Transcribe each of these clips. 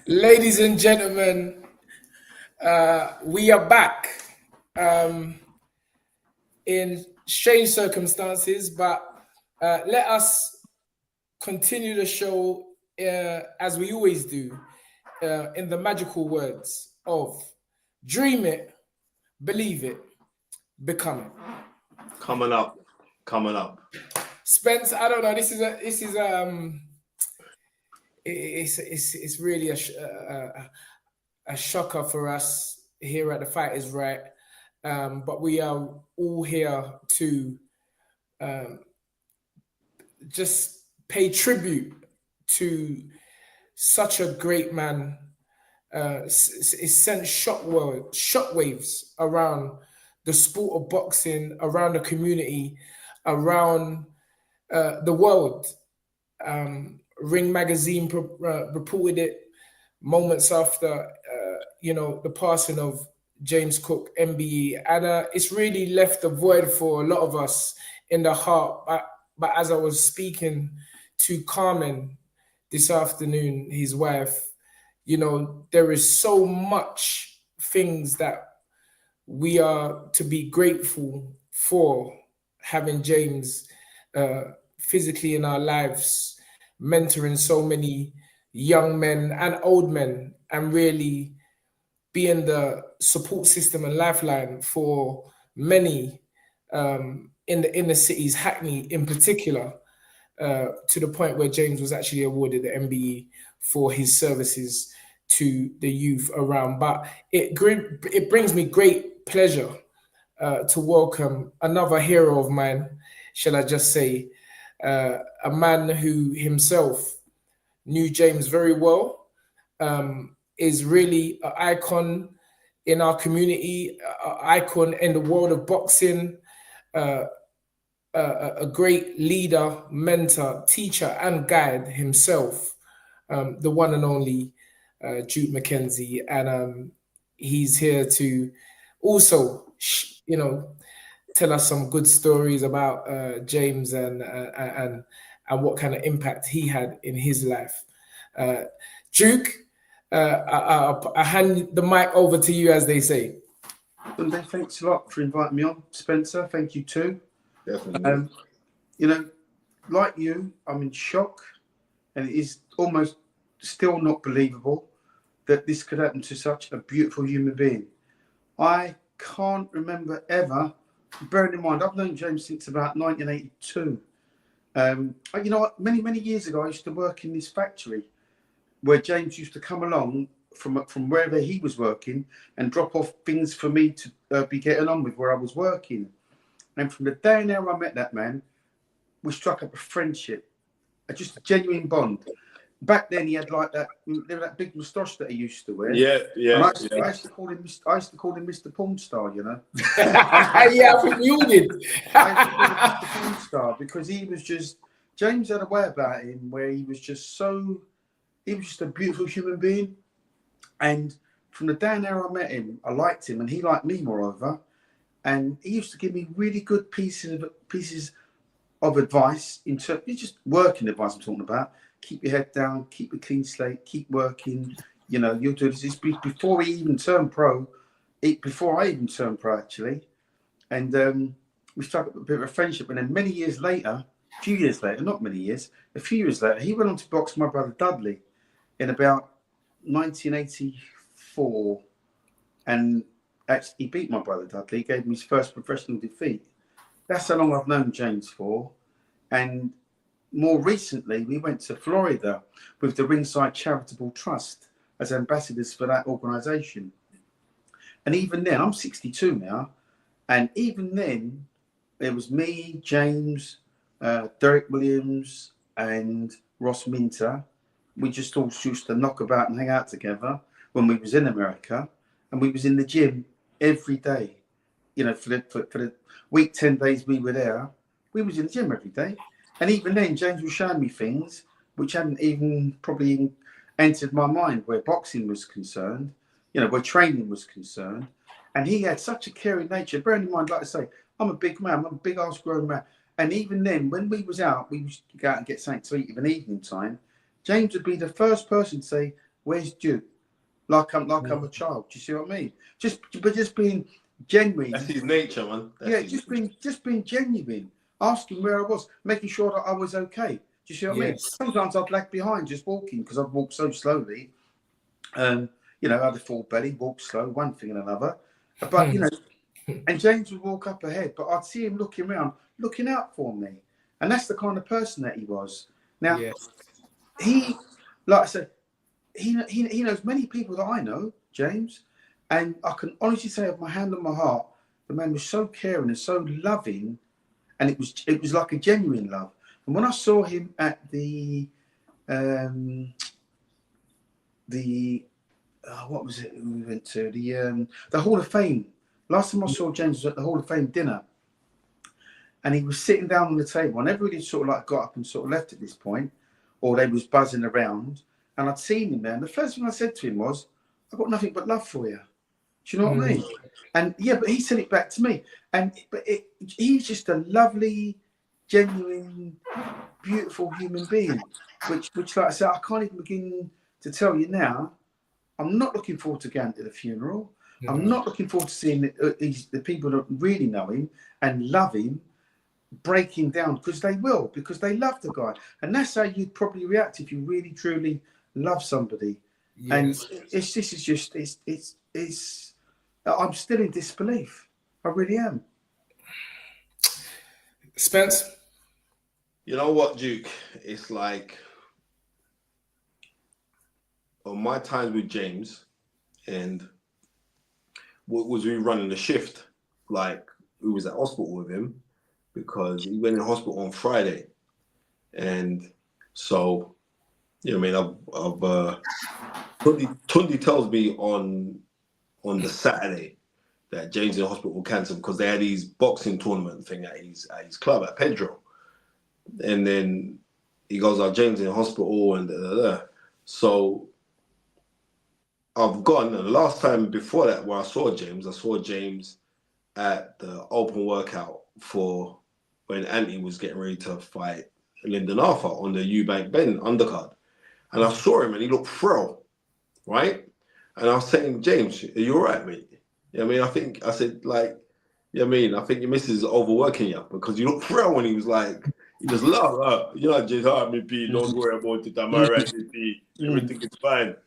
Ladies and gentlemen, we are back in strange circumstances, but let us continue the show as we always do in the magical words of dream it, believe it, become it. Coming up. Spence, I don't know. It's really a shocker for us here at the Fight Is Right, but we are all here to just pay tribute to such a great man. It sent shockwaves around the sport of boxing, around the community, around the world. Ring Magazine reported it moments after, the passing of James Cook, MBE, and it's really left a void for a lot of us in the heart. But as I was speaking to Carmen this afternoon, his wife, there is so much things that we are to be grateful for having James physically in our lives, mentoring so many young men and old men, and really being the support system and lifeline for many in the inner cities, Hackney in particular, to the point where James was actually awarded the MBE for his services to the youth around. But it brings me great pleasure to welcome another hero of mine, shall I just say, a man who himself knew James very well, is really an icon in our community, an icon in the world of boxing, a great leader, mentor, teacher, and guide himself, the one and only Duke McKenzie. And he's here to also, tell us some good stories about James and what kind of impact he had in his life. Duke, I hand the mic over to you, as they say. Tunde, thanks a lot for inviting me on. Spencer, thank you too. Definitely. Like you, I'm in shock, and it is almost still not believable that this could happen to such a beautiful human being. I can't remember ever, bearing in mind, I've known James since about 1982. Many years ago, I used to work in this factory where James used to come along from wherever he was working and drop off things for me to be getting on with where I was working. And from the day and hour I met that man, we struck up a friendship, just a genuine bond. Back then, he had that big moustache that he used to wear. Yeah. I used to call him Mr. Porn Star, Yeah, I think you did. I used to call him Mr. Porn Star because he was just, James had a way about him where he was just a beautiful human being. And from the day and hour I met him, I liked him, and he liked me, moreover. And he used to give me really good pieces of advice just working advice I'm talking about. Keep your head down, keep a clean slate, keep working. You'll do this. Before he even turned pro, before I even turned pro, actually. And we struck up a bit of a friendship. And then a few years later, he went on to box my brother Dudley in about 1984. And actually, he beat my brother Dudley. He gave him his first professional defeat. That's how long I've known James for. And more recently, we went to Florida with the Ringside Charitable Trust as ambassadors for that organisation. And even then, I'm 62 now, and even then, it was me, James, Derek Williams, and Ross Minter. We just all used to knock about and hang out together when we was in America, and we was in the gym every day. For the week, 10 days we were there, we was in the gym every day. And even then, James was showing me things which hadn't even probably entered my mind where boxing was concerned, where training was concerned. And he had such a caring nature. Bearing in mind, like I say, I'm a big man, I'm a big ass grown man. And even then, when we was out, we used to go out and get something to eat in the evening time. James would be the first person to say, "Where's Duke?" Like I'm a child. Do you see what I mean? Just being genuine. That's his nature, man. Just being genuine. Asking where I was, making sure that I was okay. Do you see what I mean? Sometimes I'd lag behind just walking because I'd walk so slowly. You know, I had a full belly, walk slow, one thing and another. But you know, and James would walk up ahead, but I'd see him looking around, looking out for me, and that's the kind of person that he was. Now, he, like I said, he knows many people that I know, James, and I can honestly say, with my hand on my heart, the man was so caring and so loving, and it was like a genuine love. And when I saw him at the what was it we went to? The Hall of Fame. Last time I saw James was at the Hall of Fame dinner. And he was sitting down on the table. And everybody sort of like got up and sort of left at this point. Or they was buzzing around. And I'd seen him there. And the first thing I said to him was, "I've got nothing but love for you." Do you know what I mean? And yeah, but he said it back to me. He's just a lovely, genuine, beautiful human being. Which like I said, I can't even begin to tell you now. I'm not looking forward to going to the funeral. I'm not looking forward to seeing the people that really know him and love him breaking down, because they will, because they love the guy. And that's how you'd probably react if you really, truly love somebody. Yes. And I'm still in disbelief. I really am. Spence? You know what, Duke? It's like, on my times with James, and what was we running the shift? Like, we was at hospital with him because he went in hospital on Friday, and so, you know, what I mean, Tunde tells me on the Saturday that James in hospital cancer because they had his boxing tournament thing at his club at Pedro, and then he goes, "Oh, James in hospital," and so I've gone. And the last time before that where I saw James at the open workout for when Anthony was getting ready to fight Lyndon Arthur on the Eubank Ben undercard. And I saw him and he looked frail, right? And I was saying, "James, are you all right, mate?" You know what I mean? I said, like, you know what I mean? I think your missus is overworking you because you look frail when he was like, he just laughed, you know, just me be, don't worry about it, I'm all right, everything is fine.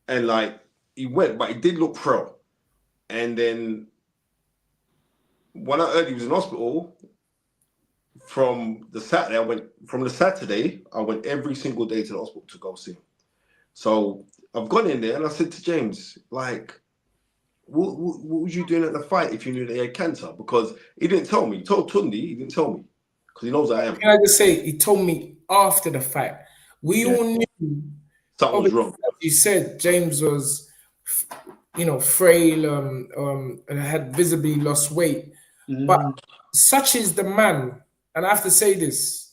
And like, he went, but he did look frail. And then when I heard he was in hospital, from the Saturday, I went every single day to the hospital to go see him. So I've gone in there and I said to James, like, what was you doing at the fight if you knew that he had cancer? Because he didn't tell me. He told Tunde, he didn't tell me. Because he knows I am. Can I just say, he told me after the fight. We all knew something was wrong. As you said, James was, you know, frail, and had visibly lost weight. But such is the man, and I have to say this,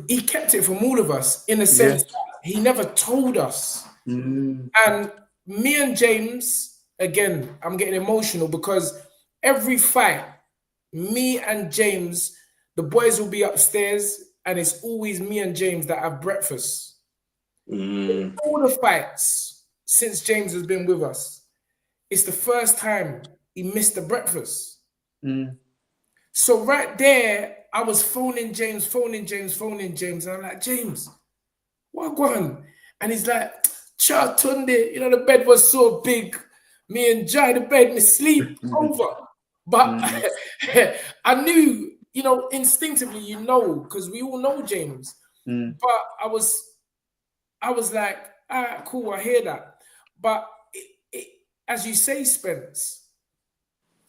he kept it from all of us in a sense that he never told us. And me and James, again, I'm getting emotional because every fight, me and James, the boys will be upstairs and it's always me and James that have breakfast. All the fights since James has been with us, it's the first time he missed the breakfast. So right there, I was phoning James. And I'm like, "James, what going?" And he's like, "Cha Tunde, you know, the bed was so big. Me and Jai, the bed, me sleep over." But I knew, you know, instinctively, you know, because we all know James. But I was like, "Ah, cool, I hear that." But as you say, Spence,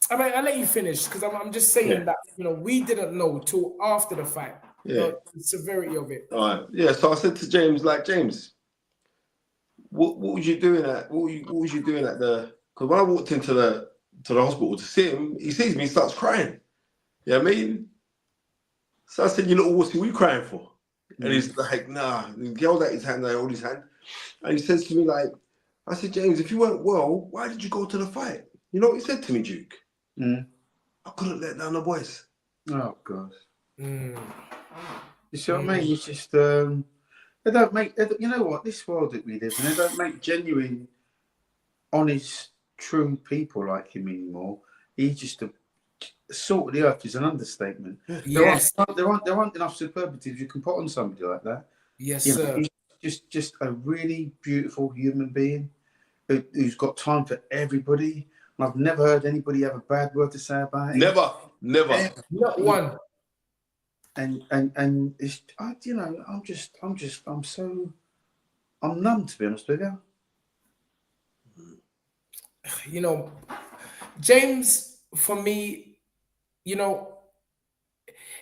I mean, I'll let you finish because I'm just saying that, you know, we didn't know till after the fight, the severity of it. All right. Yeah. So I said to James, like, "James, what was you doing at? What was you doing at the?" Because when I walked into the hospital to see him, he sees me, he starts crying. You know what I mean? So I said, "You little wussy, what are you crying for?" And he's like, "Nah." He held out his hand, I held his hand, and he says to me, like, I said, "James, if you weren't well, why did you go to the fight?" You know what he said to me, Duke? "I couldn't let down the boys." Oh, God. You see what I mean? It's just, and They don't make. You know what? This world that we live in, they don't make genuine, honest, true people like him anymore. He's just a salt of the earth is an understatement. Yes. There aren't enough superlatives you can put on somebody like that. Yes, You know, sir. he's just a really beautiful human being who's got time for everybody. And I've never heard anybody have a bad word to say about him. Never. Not one. And it's I'm numb, to be honest with you. You know, James, for me, you know,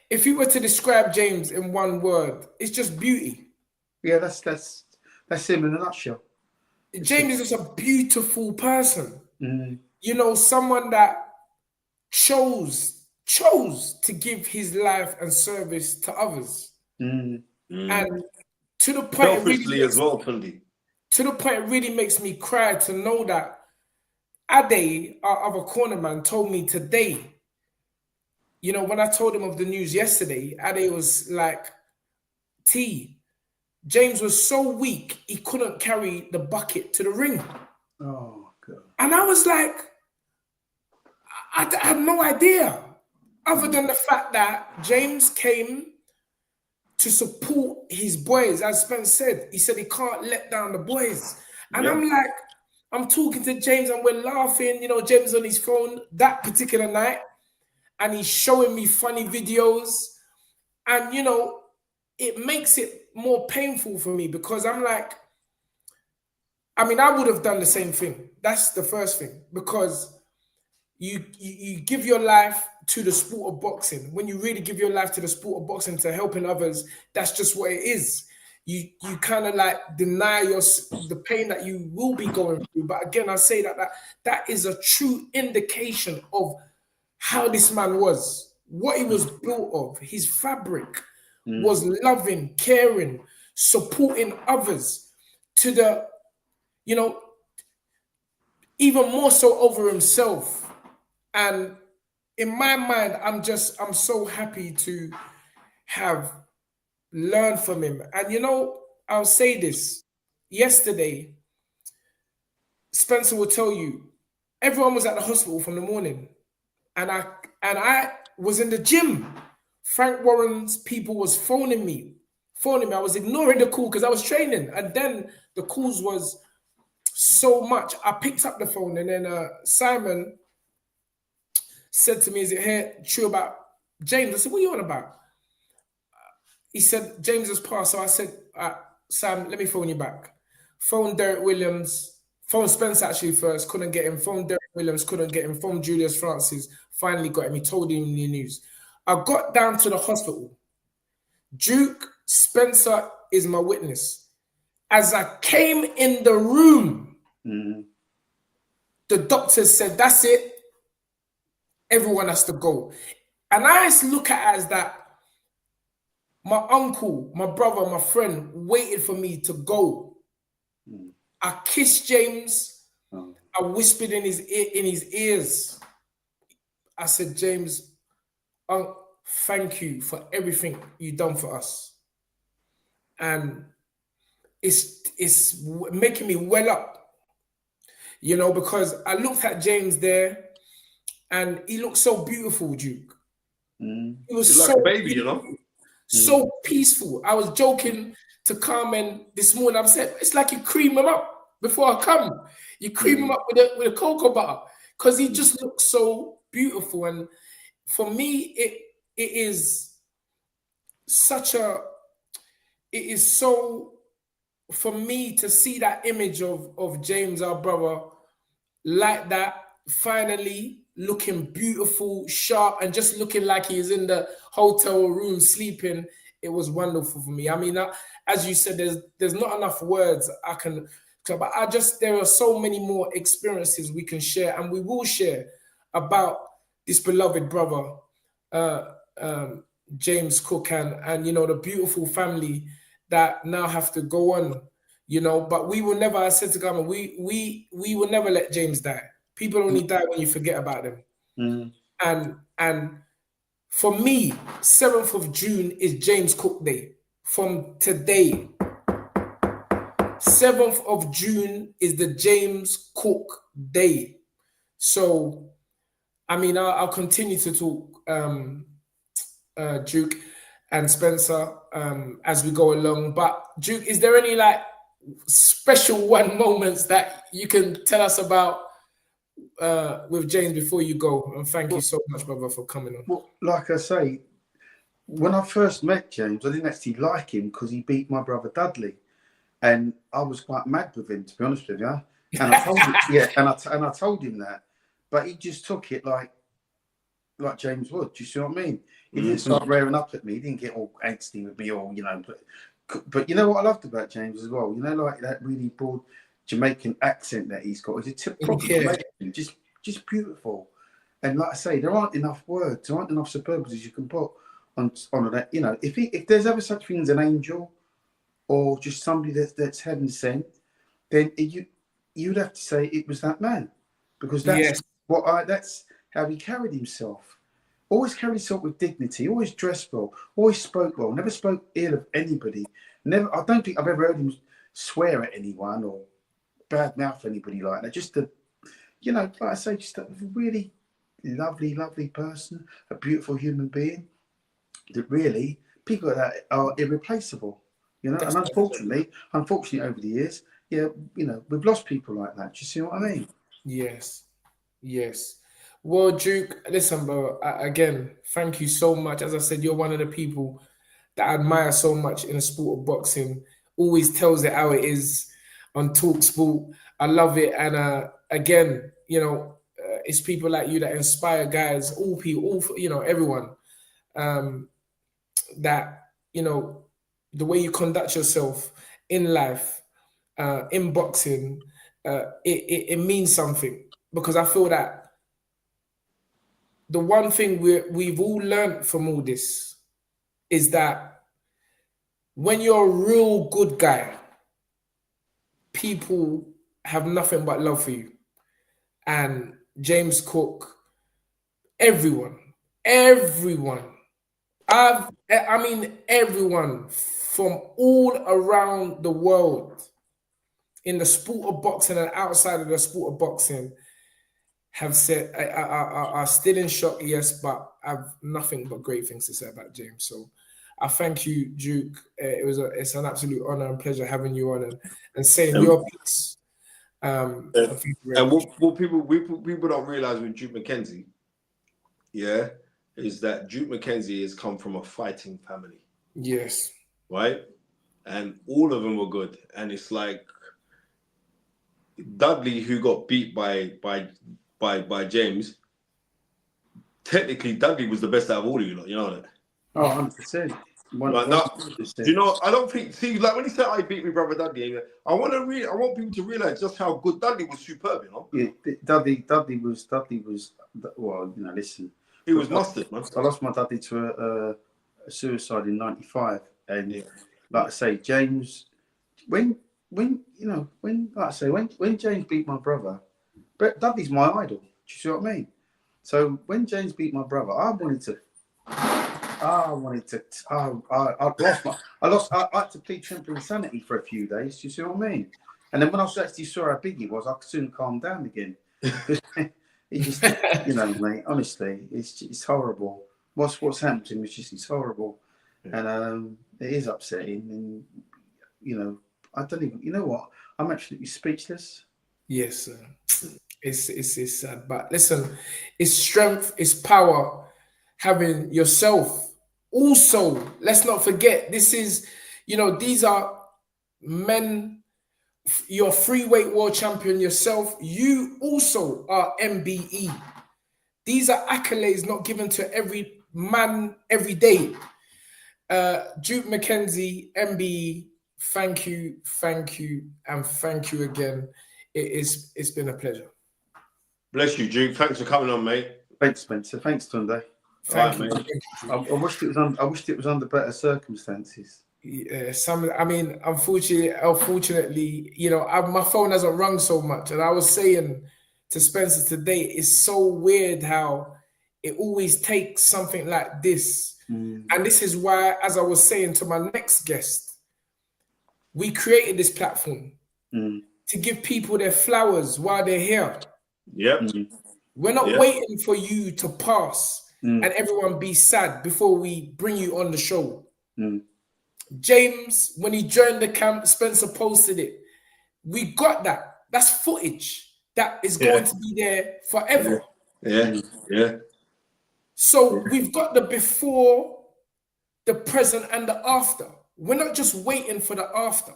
if you were to describe James in one word, it's just beauty. Yeah, that's him in a nutshell. James is just a beautiful person. Mm. You know, someone that chose to give his life and service to others. Mm. And to the point, Selfishly as well, Tunde. To the point, it really makes me cry to know that Ade, our other cornerman, told me today. You know, when I told him of the news yesterday, Ade was like, James was so weak, he couldn't carry the bucket to the ring. Oh, God. And I was like, I had no idea, other than the fact that James came to support his boys. As Spence said, he said he can't let down the boys. And I'm like, I'm talking to James and we're laughing, you know, James on his phone that particular night, and he's showing me funny videos. And, you know, it makes it more painful for me because I'm like, I mean, I would have done the same thing. That's the first thing, because you give your life to the sport of boxing. When you really give your life to the sport of boxing, to helping others, that's just what it is. You kind of like deny the pain that you will be going through. But again, I say that is a true indication of how this man was, what he was built of. His fabric was loving, caring, supporting others to the, you know, even more so over himself. And in my mind, I'm so happy to have learned from him. And, you know, I'll say this. Yesterday, Spencer will tell you, everyone was at the hospital from the morning. And I was in the gym. Frank Warren's people was phoning me. I was ignoring the call because I was training. And then the calls was so much. I picked up the phone, and then Simon said to me, is it true about James? I said, what are you on about? He said, James has passed. So I said, Sam, let me phone you back. Phone Derek Williams. Phone Spencer actually first, couldn't get him. Phone Derek Williams, couldn't get him. Phone Julius Francis, finally got him. He told him the news. I got down to the hospital. Duke Spencer is my witness. As I came in the room, the doctors said, that's it. Everyone has to go. And I just look at it as that my uncle, my brother, my friend waited for me to go. I kissed James. I whispered in his ears. I said, James, thank you for everything you've done for us. And it's making me well up, you know, because I looked at James there and he looked so beautiful, Duke. He was like so a baby, beautiful, you know? so peaceful. I was joking to Carmen this morning. I said, it's like you cream him up before I come. You cream him up with a cocoa butter because he just looks so beautiful. And for me, it is so, for me to see that image of James, our brother, like that, finally looking beautiful, sharp, and just looking like he's in the hotel room sleeping, it was wonderful for me. I mean, as you said, there's not enough words I can, but there are so many more experiences we can share, and we will share about this beloved brother, James Cook, and you know, the beautiful family that now have to go on, you know. But we will never, I said to government, we will never let James die. People only die when you forget about them. And for me, 7th of June is James Cook Day. From today, 7th of June is the James Cook Day. So, I mean, I'll continue to talk, Duke and Spencer, as we go along. But Duke, is there any like special one moments that you can tell us about with James before you go? And thank you so much, brother, for coming on. Well, like I say, when I first met James, I didn't actually like him because he beat my brother Dudley, and I was quite mad with him, to be honest with you. And I told him, and I told him that, but he just took it like James would. Do you see what I mean? He didn't start rearing up at me. He didn't get all angsty with me, or But you know what I loved about James as well? You know, like that really broad Jamaican accent that he's got. It's a proper Jamaican, just beautiful. And like I say, there aren't enough words, there aren't enough superlatives you can put on that. You know, if there's ever such thing as an angel or just somebody that's heaven sent, then you'd have to say it was that man, because that's that's how he carried himself. Always carried himself with dignity. Always dressed well. Always spoke well. Never spoke ill of anybody. Never. I don't think I've ever heard him swear at anyone or bad mouth anybody like that. Just like I say, just a really lovely, lovely person, a beautiful human being. That really people like that are irreplaceable. You know, and unfortunately, over the years, we've lost people like that. Do you see what I mean? Yes. Well, Duke, listen, bro, again, thank you so much. As I said, you're one of the people that I admire so much in the sport of boxing. Always tells it how it is on Talk Sport. I love it. And again, it's people like you that inspire guys, all people, everyone. That, the way you conduct yourself in life, in boxing, it means something, because I feel that the one thing we've all learned from all this is that when you're a real good guy, people have nothing but love for you. And James Cook, everyone, everyone from all around the world in the sport of boxing and outside of the sport of boxing have said, are still in shock, yes, but I've nothing but great things to say about James. So I thank you, Duke. It's an absolute honor and pleasure having you on and saying your piece. And what people don't realize with Duke McKenzie, is that Duke McKenzie has come from a fighting family. Yes. Right? And all of them were good. And it's like Dudley, who got beat by James, technically Dudley was the best out of all of you lot, you know that? Oh, 100%. I don't think, like when he said I beat my brother Dudley, I want people to realize just how good Dudley was. Superb, Yeah, Dudley was well, listen. He was mustard, man. I lost my daddy to a suicide in '95, and like I say, James, when James beat my brother, but Dudley's my idol. Do you see what I mean? So when James beat my brother, I had to plead temporary insanity for a few days. Do you see what I mean? And then when I actually saw how big he was, I could soon calm down again. He just, mate, honestly, it's horrible. What's happened to him is it's horrible. And it is upsetting. And, I don't even, you know what? I'm absolutely speechless. Yes, it's sad. But listen, it's strength, it's power, having yourself. Also, let's not forget, this is, these are men. You're freeweight world champion yourself. You also are MBE. These are accolades not given to every man every day. Duke McKenzie, MBE, thank you, and thank you again. It's been a pleasure. Bless you, Duke. Thanks for coming on, mate. Thanks, Spencer. Thanks, Tunde. Thank you. I wished it was under better circumstances. Yeah, unfortunately, my phone hasn't rung so much. And I was saying to Spencer today, it's so weird how it always takes something like this. And this is why, as I was saying to my next guest, we created this platform to give people their flowers while they're here. Yep. We're not waiting for you to pass and everyone be sad before we bring you on the show. James, when he joined the camp, Spencer posted it. We got that. That's footage that is going to be there forever. Yeah. So we've got the before, the present, and the after. We're not just waiting for the after.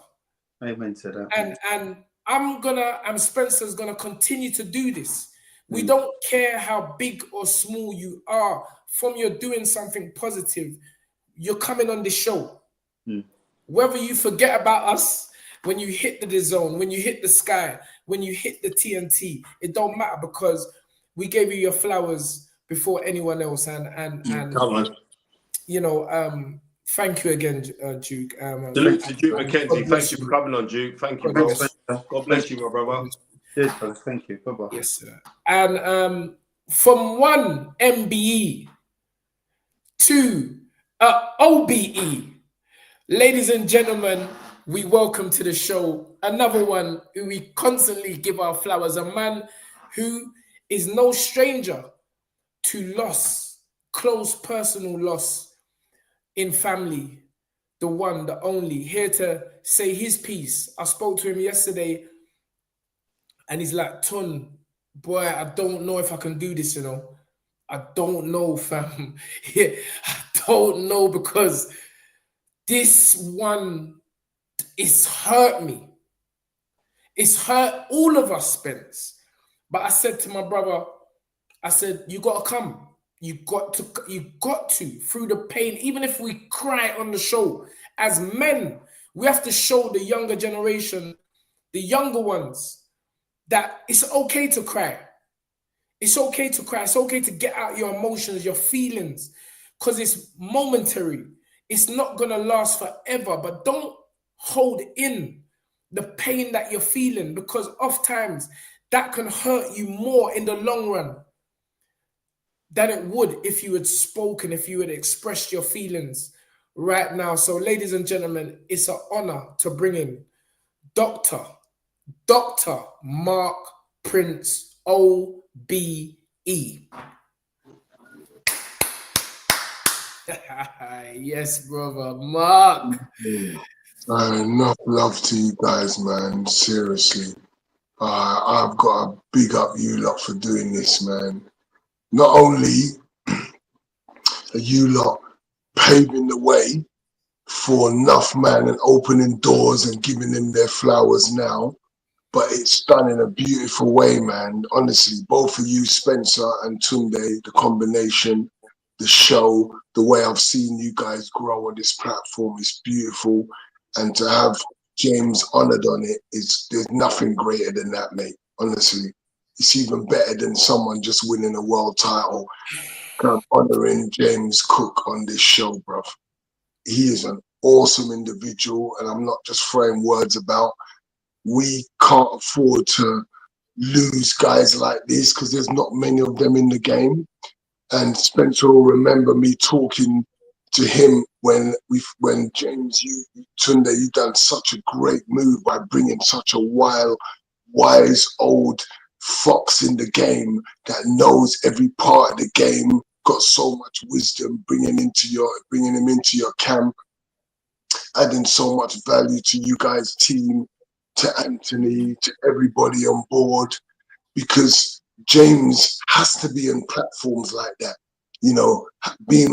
Amen to that. And Spencer's gonna continue to do this. We don't care how big or small you are. From you're doing something positive, you're coming on the show. Whether you forget about us when you hit the zone, when you hit the sky, when you hit the TNT, it don't matter because we gave you your flowers before anyone else. And come on. You know, thank you again, Duke. Salute to Duke McKenzie. Thank you for coming on, Duke. Thank you, bro. God bless you, my brother. Cheers, brother. Thank you. Bye-bye. Yes, sir. And from one MBE to OBE, ladies and gentlemen, we welcome to the show another one who we constantly give our flowers, a man who is no stranger to loss, close personal loss in family, the one, the only, here to say his piece. I spoke to him yesterday and he's like, Tun, boy, I don't know if I can do this, you know. I don't know, fam. Yeah, I don't know because this one is hurt me. It's hurt all of us, Spence. But I said to my brother, I said, you got to come. You got to, through the pain, even if we cry on the show, as men, we have to show the younger generation, the younger ones, that it's okay to cry. It's okay to cry. It's okay to get out your emotions, your feelings, because it's momentary. It's not going to last forever, but don't hold in the pain that you're feeling, because oftentimes that can hurt you more in the long run than it would if you had spoken, if you had expressed your feelings right now. So, ladies and gentlemen, it's an honor to bring in Dr. Mark Prince, OBE. Yes, brother, Mark. Enough love to you guys, man. Seriously. I've got to big up you lot for doing this, man. Not only are you lot paving the way for enough man and opening doors and giving them their flowers now, but it's done in a beautiful way, man. Honestly, both of you, Spencer and Tunde, the combination, the show, the way I've seen you guys grow on this platform is beautiful. And to have James honored on it, there's nothing greater than that, mate. Honestly, it's even better than someone just winning a world title. I'm honoring James Cook on this show, bruv. He is an awesome individual, and I'm not just throwing words about. We can't afford to lose guys like this because there's not many of them in the game. And Spencer will remember me talking to him when James, Tunde, you done such a great move by bringing such a wise old fox in the game that knows every part of the game, got so much wisdom, bringing him into your camp, adding so much value to you guys' team, to Anthony, to everybody on board, because James has to be on platforms like that. You know, being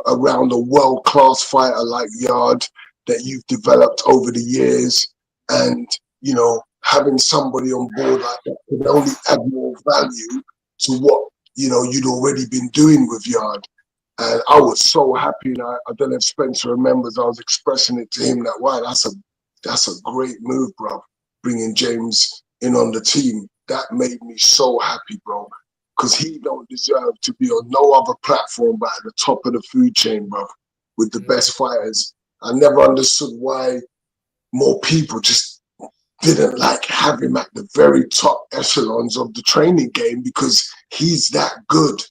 around a world-class fighter like Yarde that you've developed over the years, and, you know, having somebody on board like that can only add more value to what, you know, you'd already been doing with Yarde. And I was so happy, and I don't know if Spencer remembers, I was expressing it to him that, wow, that's a great move, bro, bringing James in on the team. That made me so happy, bro, because he don't deserve to be on no other platform but at the top of the food chain, bro, with the best fighters. I never understood why more people just didn't like have him at the very top echelons of the training game, because he's that good.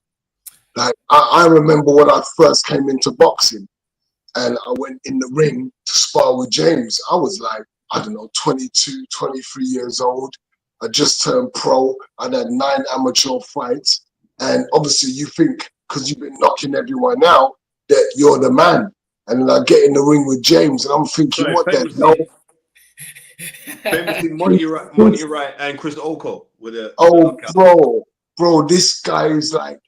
Like, I remember when I first came into boxing and I went in the ring to spar with James, I was like, I don't know, 22, 23 years old. I just turned pro. I'd had 9 amateur fights. And obviously you think, because you've been knocking everyone out, that you're the man. And then I get in the ring with James, and I'm thinking, Sorry, what the hell? famously Monty Wright and Chris Oko with the Oh, knockout. bro, this guy is like,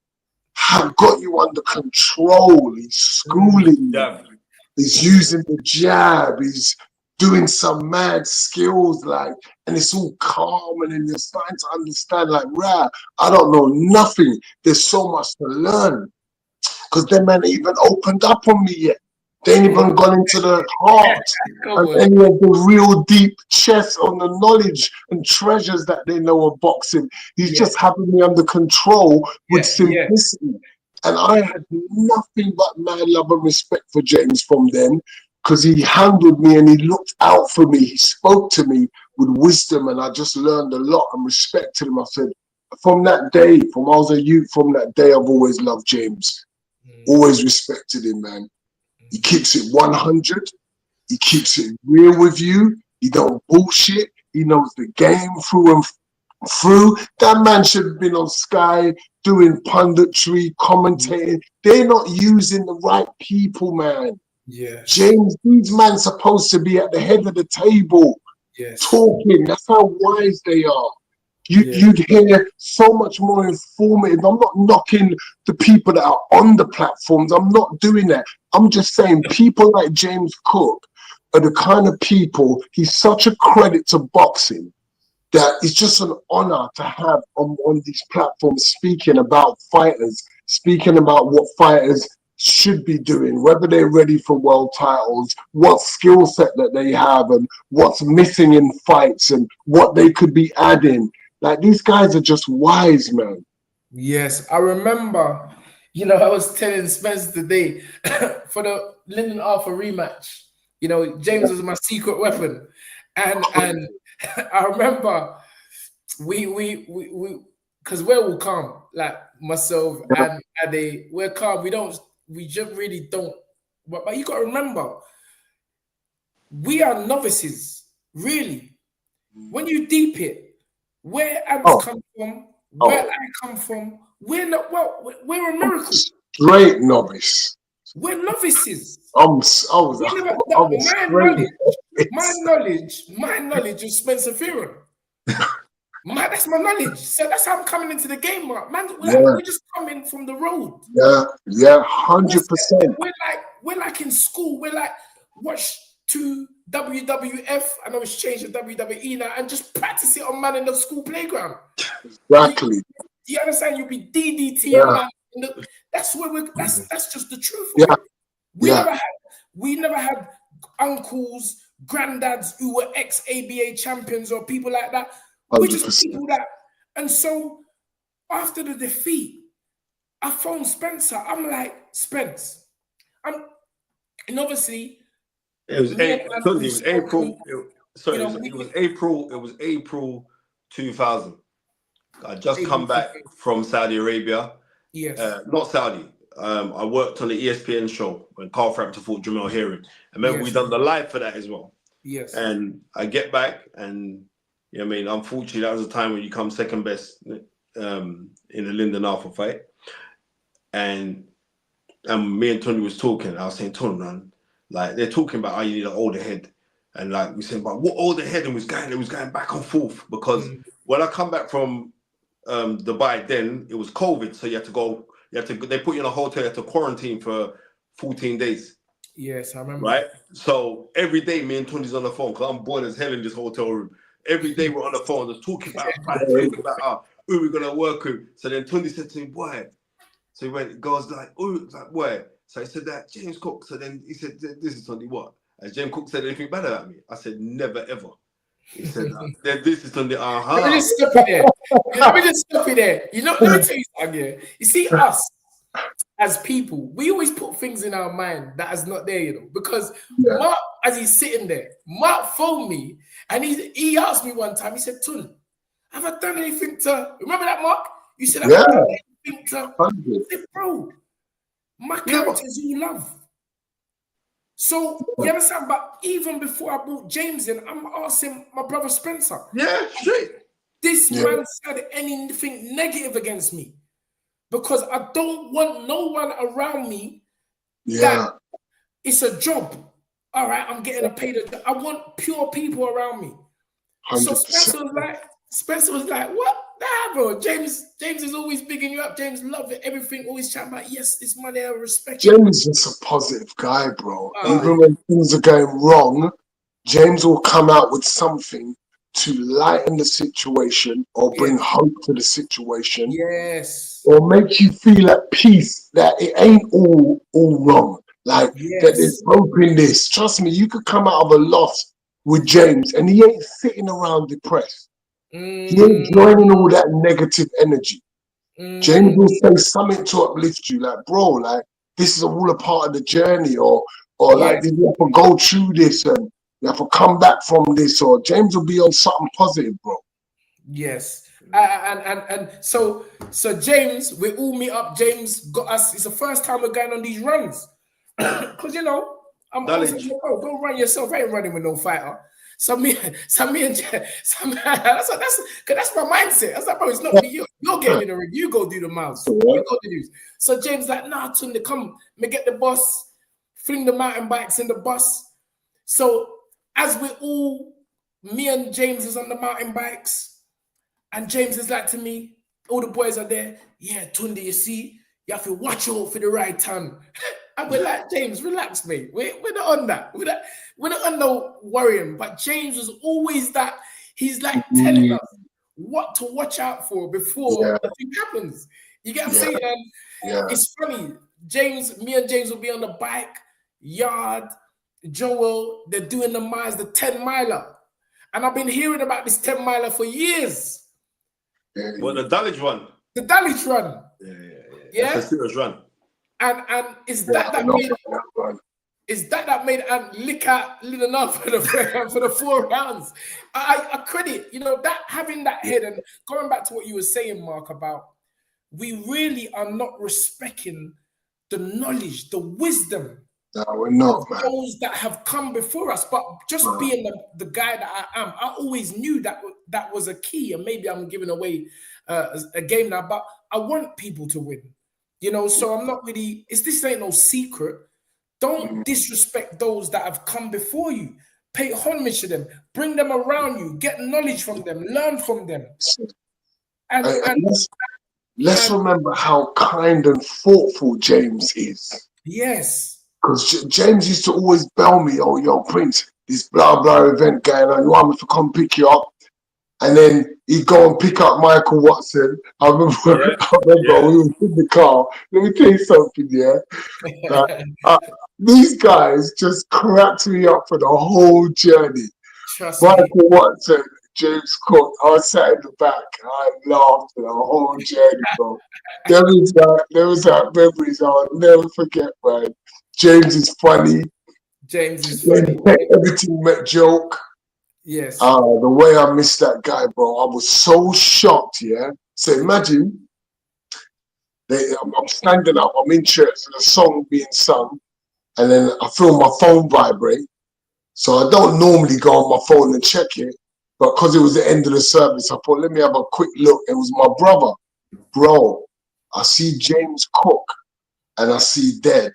have got you under control. He's schooling you. Yeah. He's using the jab. He's doing some mad skills, like, and it's all calm. And then you're starting to understand, like, rah, I don't know nothing. There's so much to learn. Because them man even opened up on me yet. They ain't even gone into the heart and any of the real deep chest on the knowledge and treasures that they know of boxing. He's just having me under control with simplicity. And I had nothing but mad love and respect for James from then, because he handled me and he looked out for me. He spoke to me with wisdom, and I just learned a lot and respected him. I said, from that day, from I was a youth, from that day, I've always loved James. Always respected him, man. He keeps it 100. He keeps it real with you. He don't bullshit. He knows the game through and through. That man should have been on Sky doing punditry, commentating. They're not using the right people, man. Yes. James, these men supposed to be at the head of the table, talking. That's how wise they are. You'd hear so much more informative. I'm not knocking the people that are on the platforms. I'm not doing that. I'm just saying people like James Cook are the kind of people, he's such a credit to boxing that it's just an honor to have on these platforms, speaking about fighters, speaking about what fighters should be doing, whether they're ready for world titles, what skill set that they have, and what's missing in fights, and what they could be adding. Like, these guys are just wise, man. Yes, I remember, I was telling Spence today for the Lyndon Arthur rematch, James was my secret weapon. And I remember we because we're all calm, like myself and Ade, we're calm. We just really don't. But you got to remember, we are novices, really. When you deep it, where Ants come from, where I come from, we're not. Well, we're a miracle. Straight novice. We're novices. My knowledge of Spencer Fearon. That's my knowledge. So that's how I'm coming into the game, man. We're just coming from the road. Yeah, 100%. We're like in school. We're like watch to WWF. I know it's changed to WWE now, and just practice it on man in the school playground. Exactly. You understand? You'll be DDT man. That's where we're. That's just the truth. We never had uncles, granddads who were ex-ABA champions or people like that. 100%. We're just people that. And so after the defeat, I phoned Spencer. I'm like, Spence, and obviously it was April. It was April 2000. I just come back from Saudi Arabia. Yes. Not Saudi. I worked on the ESPN show when Carl Frampton fought Jamel Herring. And remember, we done the live for that as well. Yes. And I get back, and unfortunately, that was a time when you come second best in the Lyndon Arthur fight. And me and Tony was talking. I was saying, Tony, man, like, they're talking about how you need an older head. And like, we said, but what older head? And it was going back and forth, because when I come back from Dubai, then it was COVID. So they put you in a hotel, you had to quarantine for 14 days. Yes, I remember. Right? So every day, me and Tony's on the phone, because I'm bored as hell in this hotel room. Every day we're on the phone, just talking about who we're going to work with. So then Tony said to me, boy. So he went, goes like, oh, like, where? So I said that James Cook. So then he said, this is Tony, what? Has James Cook said anything bad about me? I said, never, ever. He said, this is Tunde Ajayi. Let me just stop you there. Let me just stop you there. Let me tell you something here. You see, us as people, we always put things in our mind that is not there, because Mark, as he's sitting there, Mark phoned me, and he asked me one time, he said, Tun, have I done anything to, remember that, Mark? You said, have I done anything to, I said, bro, my character is all love. So you understand? But even before I brought James in, I'm asking my brother Spencer. Yeah, straight. This man said anything negative against me because I don't want no one around me that it's a job. All right, I'm getting a paid. I want pure people around me. 100%. So Spencer was like, what? Nah, bro. James is always bigging you up. James love it. Everything, always chatting about, yes, this money, I respect. James is a positive guy, bro. Even when things are going wrong, James will come out with something to lighten the situation or bring hope to the situation. Yes. Or make you feel at peace that it ain't all wrong. Like that there's hope in this. Trust me, you could come out of a loss with James and he ain't sitting around depressed. He ain't joining all that negative energy. James will say something to uplift you, like, bro, like this is all a part of the journey, or like you have to go through this and you have to come back from this, or James will be on something positive, bro. Yes. And so James, we all meet up. James got us. It's the first time we're going on these runs. Because I'm always like, oh, go run yourself. I ain't running with no fighter. So me and that's my mindset. I was like, bro, it's not me. You're getting in the ring. You go do the miles. You go do this. So James like, nah, Tunde, come, me get the bus, fling the mountain bikes in the bus. So as me and James is on the mountain bikes, and James is like to me, all the boys are there. Yeah, Tunde, you see, you have to watch out for the right turn. And we're like, James, relax, mate. We're not on that. We're not on no worrying. But James was always that. He's like telling us what to watch out for before the thing happens. You get what I'm saying? And it's funny. Me and James will be on the bike, Yarde, Joel, they're doing the miles, the 10 miler. And I've been hearing about this 10 miler for years. What, the Dulwich run? The Dulwich run. Yeah. That's a serious run. And is that made Ant lick out little enough for the 4 rounds? I credit, that having that head, and going back to what you were saying, Mark, about we really are not respecting the knowledge, the wisdom of those that have come before us. But just being the guy that I am, I always knew that was a key. And maybe I'm giving away a game now, but I want people to win. So I'm not really, this ain't no secret. Don't disrespect those that have come before you. Pay homage to them. Bring them around you. Get knowledge from them. Learn from them. And let's remember how kind and thoughtful James is. Yes. Because James used to always bell me, oh, yo, Prince, this blah, blah event going on. You want me to come pick you up? And then he'd go and pick up Michael Watson. I remember we were in the car. Let me tell you something, these guys just cracked me up for the whole journey. Michael Watson, James Cook, I was sat in the back. I laughed for the whole journey, bro. There was that memories I'll never forget, man. James is funny. Everything met joke. Yes. The way I missed that guy, bro, I was so shocked, So imagine, I'm standing up, I'm in church, and a song being sung, and then I feel my phone vibrate. So I don't normally go on my phone and check it, but because it was the end of the service, I thought, let me have a quick look. It was my brother. Bro, I see James Cook, and I see Dead.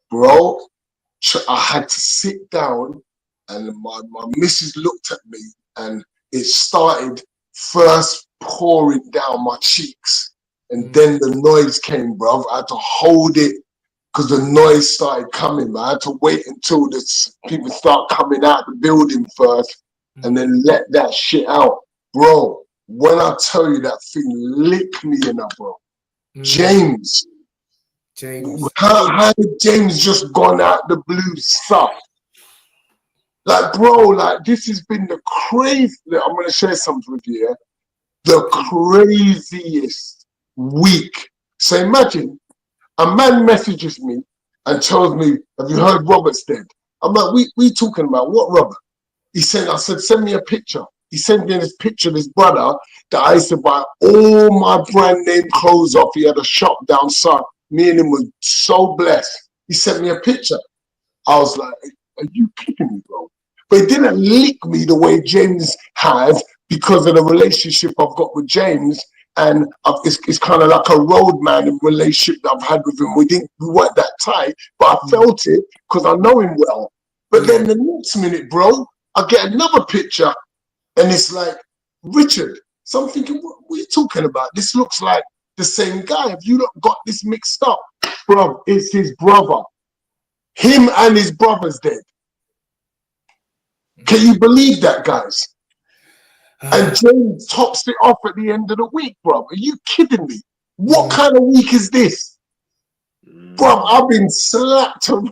Bro, I had to sit down. And my missus looked at me, and it started first pouring down my cheeks. And then the noise came, bruv. I had to hold it because the noise started coming. I had to wait until the people start coming out the building first and then let that shit out. Bro, when I tell you that thing licked me in that, bro. James. How did James just gone out the blue stuff? Like, bro, like, this has been the crazy. I'm going to share something with you, the craziest week. So imagine a man messages me and tells me, have you heard Robert's dead? I'm like, we talking about what, Robert? I said, send me a picture. He sent me this picture of his brother that I used to buy all my brand name clothes off. He had a shop down south. Me and him was so blessed. He sent me a picture. I was like, are you kidding me, bro? But it didn't lick me the way James had because of the relationship I've got with James. And it's kind of like a roadman relationship that I've had with him. We weren't that tight, but I felt it because I know him well. But then the next minute, bro, I get another picture and it's like, Richard. So I'm thinking, what are you talking about? This looks like the same guy. Have you not got this mixed up? Bro, it's his brother. Him and his brother's dead. Can you believe that, guys? And James tops it off at the end of the week, bro. Are you kidding me? What kind of week is this? Bro, I've been slapped around.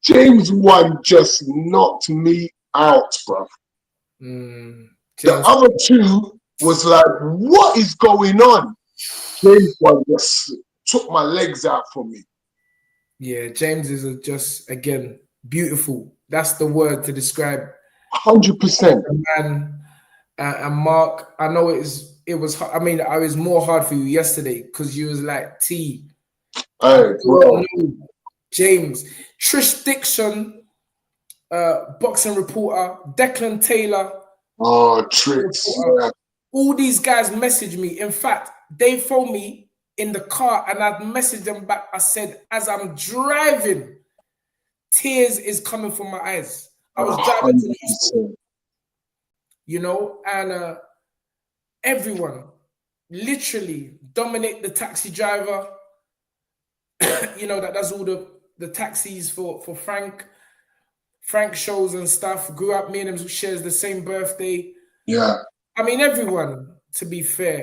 James 1 just knocked me out, bro. The other 2 was like, what is going on? James 1 just took my legs out from me. Yeah, James is just, again, beautiful. That's the word to describe 100%. Man, and Mark, I know it was. I mean, I was more hard for you yesterday because you was like T. Hey, bro. James, Trish Dixon, boxing reporter, Declan Taylor. Oh, tricks. Yeah. All these guys messaged me. In fact, they phoned me in the car and I'd messaged them back. I said, as I'm driving, tears is coming from my eyes. I was driving to the hospital, you know, and everyone, literally, Dominic, the taxi driver, you know, that does all the taxis for Frank shows and stuff, grew up, me and him shares the same birthday. Yeah. I mean, everyone, to be fair.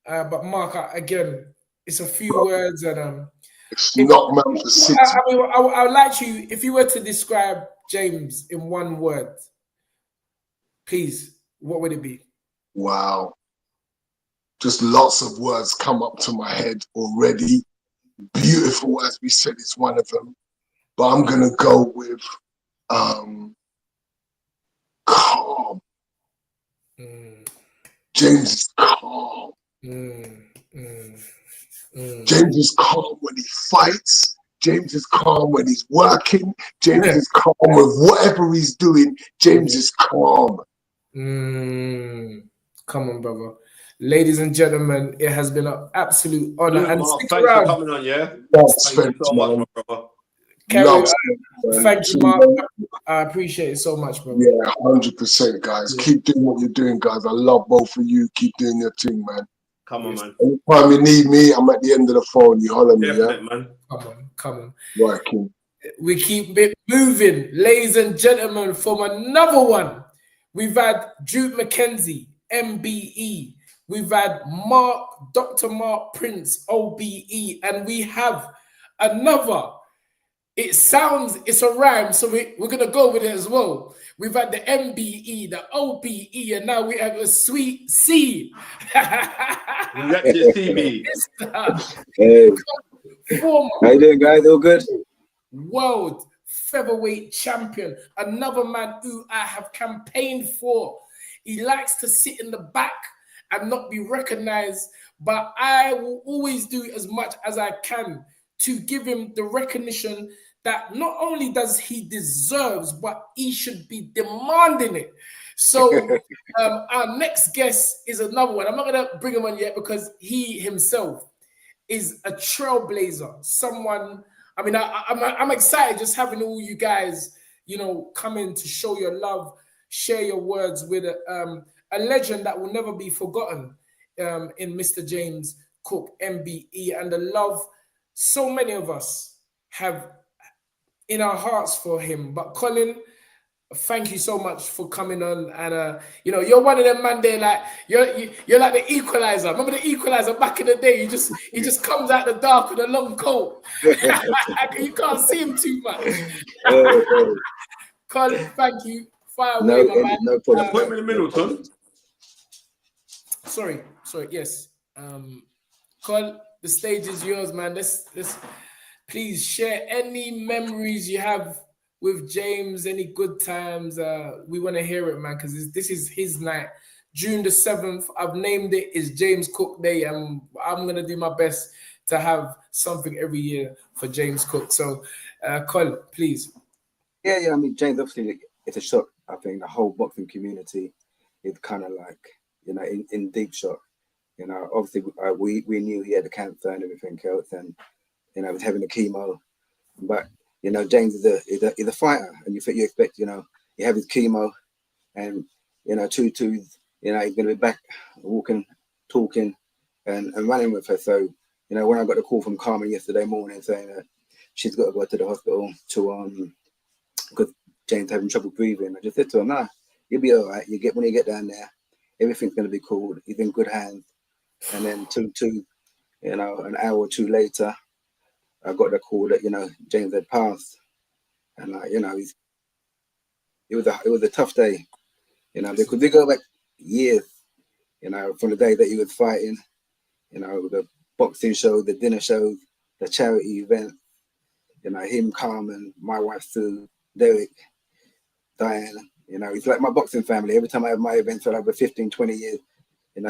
But Mark, again, it's a few words and it's not meant for City. I mean, I would like you, if you were to describe James in one word, please, what would it be? Wow. Just lots of words come up to my head already. Beautiful, as we said, is one of them. But I'm going to go with calm. James is calm. James is calm when he fights. James is calm when he's working. James is calm with whatever he's doing. James is calm. Come on, brother. Ladies and gentlemen, it has been an absolute honor. Luke, And Mark, stick thanks around. for coming on, yeah? Thank you so much, my brother. Thank you, Mark. I appreciate it so much, brother. Yeah, 100%, guys. Keep doing what you're doing, guys. I love both of you. Keep doing your thing, man. Come on, man. Anytime you need me, I'm at the end of the phone. You holler me, yeah? Man. Come on. Right, King. We keep it moving, ladies and gentlemen, from another one. We've had Duke McKenzie, MBE. We've had Dr. Mark Prince, OBE. And we have another. It's a rhyme, so we're going to go with it as well. We've had the MBE, the OBE, and now we have a sweet C. CB. Hey. How you doing, guys? All good? World featherweight champion. Another man who I have campaigned for. He likes to sit in the back and not be recognized, but I will always do as much as I can to give him the recognition that not only does he deserves, but he should be demanding it. So our next guest is another one. I'm not going to bring him on yet because he himself is a trailblazer. Someone, I mean, I'm excited just having all you guys, you know, come in to show your love, share your words with a legend that will never be forgotten in Mr. James Cook, MBE, and the love so many of us have in our hearts for him. But Colin, thank you so much for coming on. And you know, you're one of them man there, like you're like the equalizer. Remember the equalizer back in the day? He just comes out the dark with a long coat. You can't see him too much. Colin, thank you. Fire away, my man. No problem. Put him in the middle, Ton. Sorry, yes. Colin, the stage is yours, man. Let's please share any memories you have with James, any good times. We want to hear it, man, because this is his night. June the 7th, I've named it, is James Cook Day, and I'm going to do my best to have something every year for James Cook. So Colin, please. Yeah. I mean, James, obviously, it's a shock. I think the whole boxing community is kind of like, in deep shock. Obviously, we knew he had the cancer and everything else, and was having the chemo. But James is a fighter, and you expect you have his chemo, and he's going to be back walking, talking, and running with her. So when I got the call from Carmen yesterday morning saying that she's got to go to the hospital to because James having trouble breathing, I just said to her, nah, you'll be all right. When you get down there, everything's going to be cool. He's in good hands. And then an hour or two later, I got the call that James had passed, and it was a tough day, because we go back years, from the day that he was fighting, the boxing show, the dinner shows, the charity event, him, Carmen, my wife Sue, Derek, Diana, it's like my boxing family. Every time I have my events for over 15, 20 years,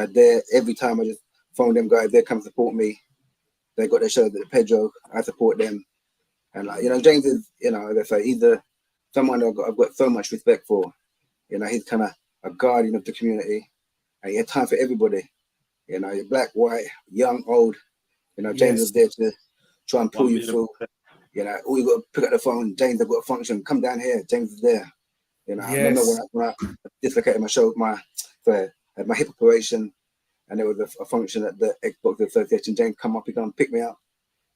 there every time I just phone them guys, they come support me. They got their shows at the Pedro, I support them. And James is, as I say, he's someone I've got so much respect for. He's kind of a guardian of the community, and he had time for everybody. You're black, white, young, old. James is there to try and pull you through. All you got to pick up the phone. James, I've got a function. Come down here. James is there. I remember when I dislocated my shoulder, I had my hip operation, and there was a function at the Xbox Association. James come up, he come pick me up,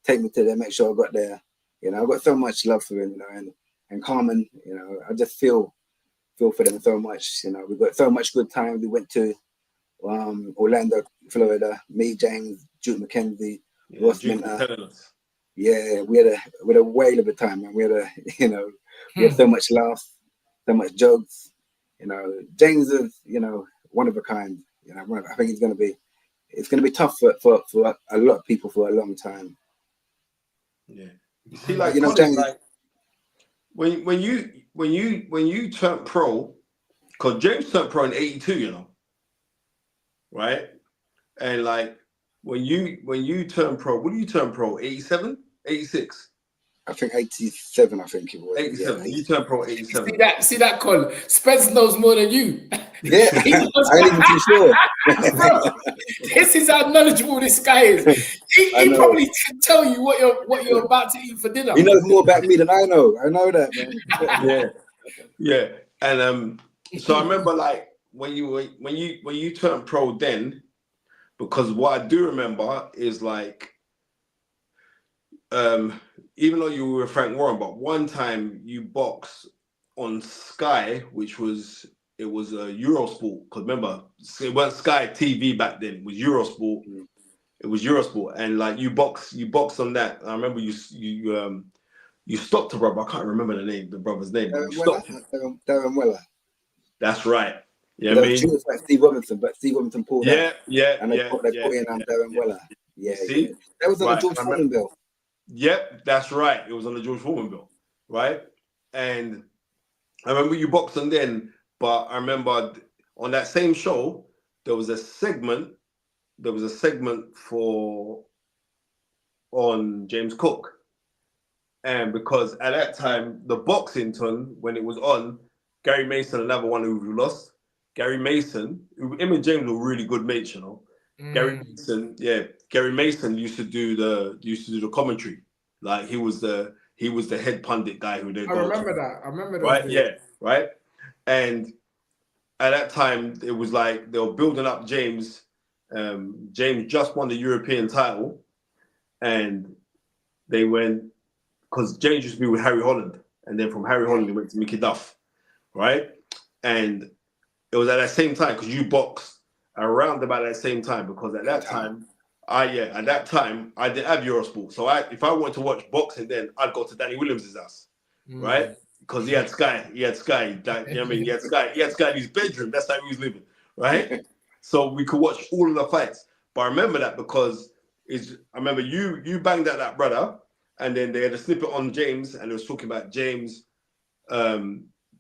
take me to there, make sure I got there. I've got so much love for him, and Carmen, I just feel for them so much. We've got so much good time. We went to Orlando, Florida, me, James, Jude McKenzie, Ross Minter. Yeah, we had a whale of a time, man. We had so much laughs, so much jokes. James is, one of a kind. I think it's gonna be tough for a lot of people for a long time. Yeah. You see, like, James, like when you turned pro, because James turned pro in 82, right? And like when you turn pro, what do you turn pro? 87, 86? I think 87. I think it was 87. You turn pro 87. See that, Colin. Spence knows more than you. Yeah, I ain't even too sure. Bro, this is how knowledgeable this guy is. He probably can tell you what you're about to eat for dinner. He knows more about me than I know. I know that, man. Yeah. And so I remember, like, when you turned pro then, because what I do remember is, like, even though you were Frank Warren, but one time you boxed on Sky, which was a Eurosport. Because remember, it wasn't Sky TV back then. It was Eurosport. It was Eurosport, and like you boxed on that. I remember you stopped a brother. I can't remember the brother's name. Darren Weller. That's right. Yeah, I mean, like Steve Robinson, but Steve Robinson pulled out. And they put in Darren Weller. Yeah. That was on the George Foreman bill. Yep, that's right. It was on the George Foreman bill, right? And I remember you boxed on then, but I remember on that same show there was a segment on James Cook. And because at that time, the Boxington, when it was on, Gary Mason, another one who we lost, Gary Mason, him and James were really good mates, Gary Mason used to do the commentary. Like he was the head pundit guy who they. I remember that. Right, yeah, right. And at that time, it was like they were building up James. James just won the European title, and they went because James used to be with Harry Holland, and then from Harry Holland he went to Mickey Duff, right? And it was at that same time because you boxed around about that same time because at that time I didn't have Eurosport, so if I wanted to watch boxing then I'd go to Danny Williams' house, right? Because he had Sky, He had Sky in his bedroom. That's how he was living, right? So we could watch all of the fights. But I remember that because I remember you banged at that brother, and then they had a snippet on James, and it was talking about James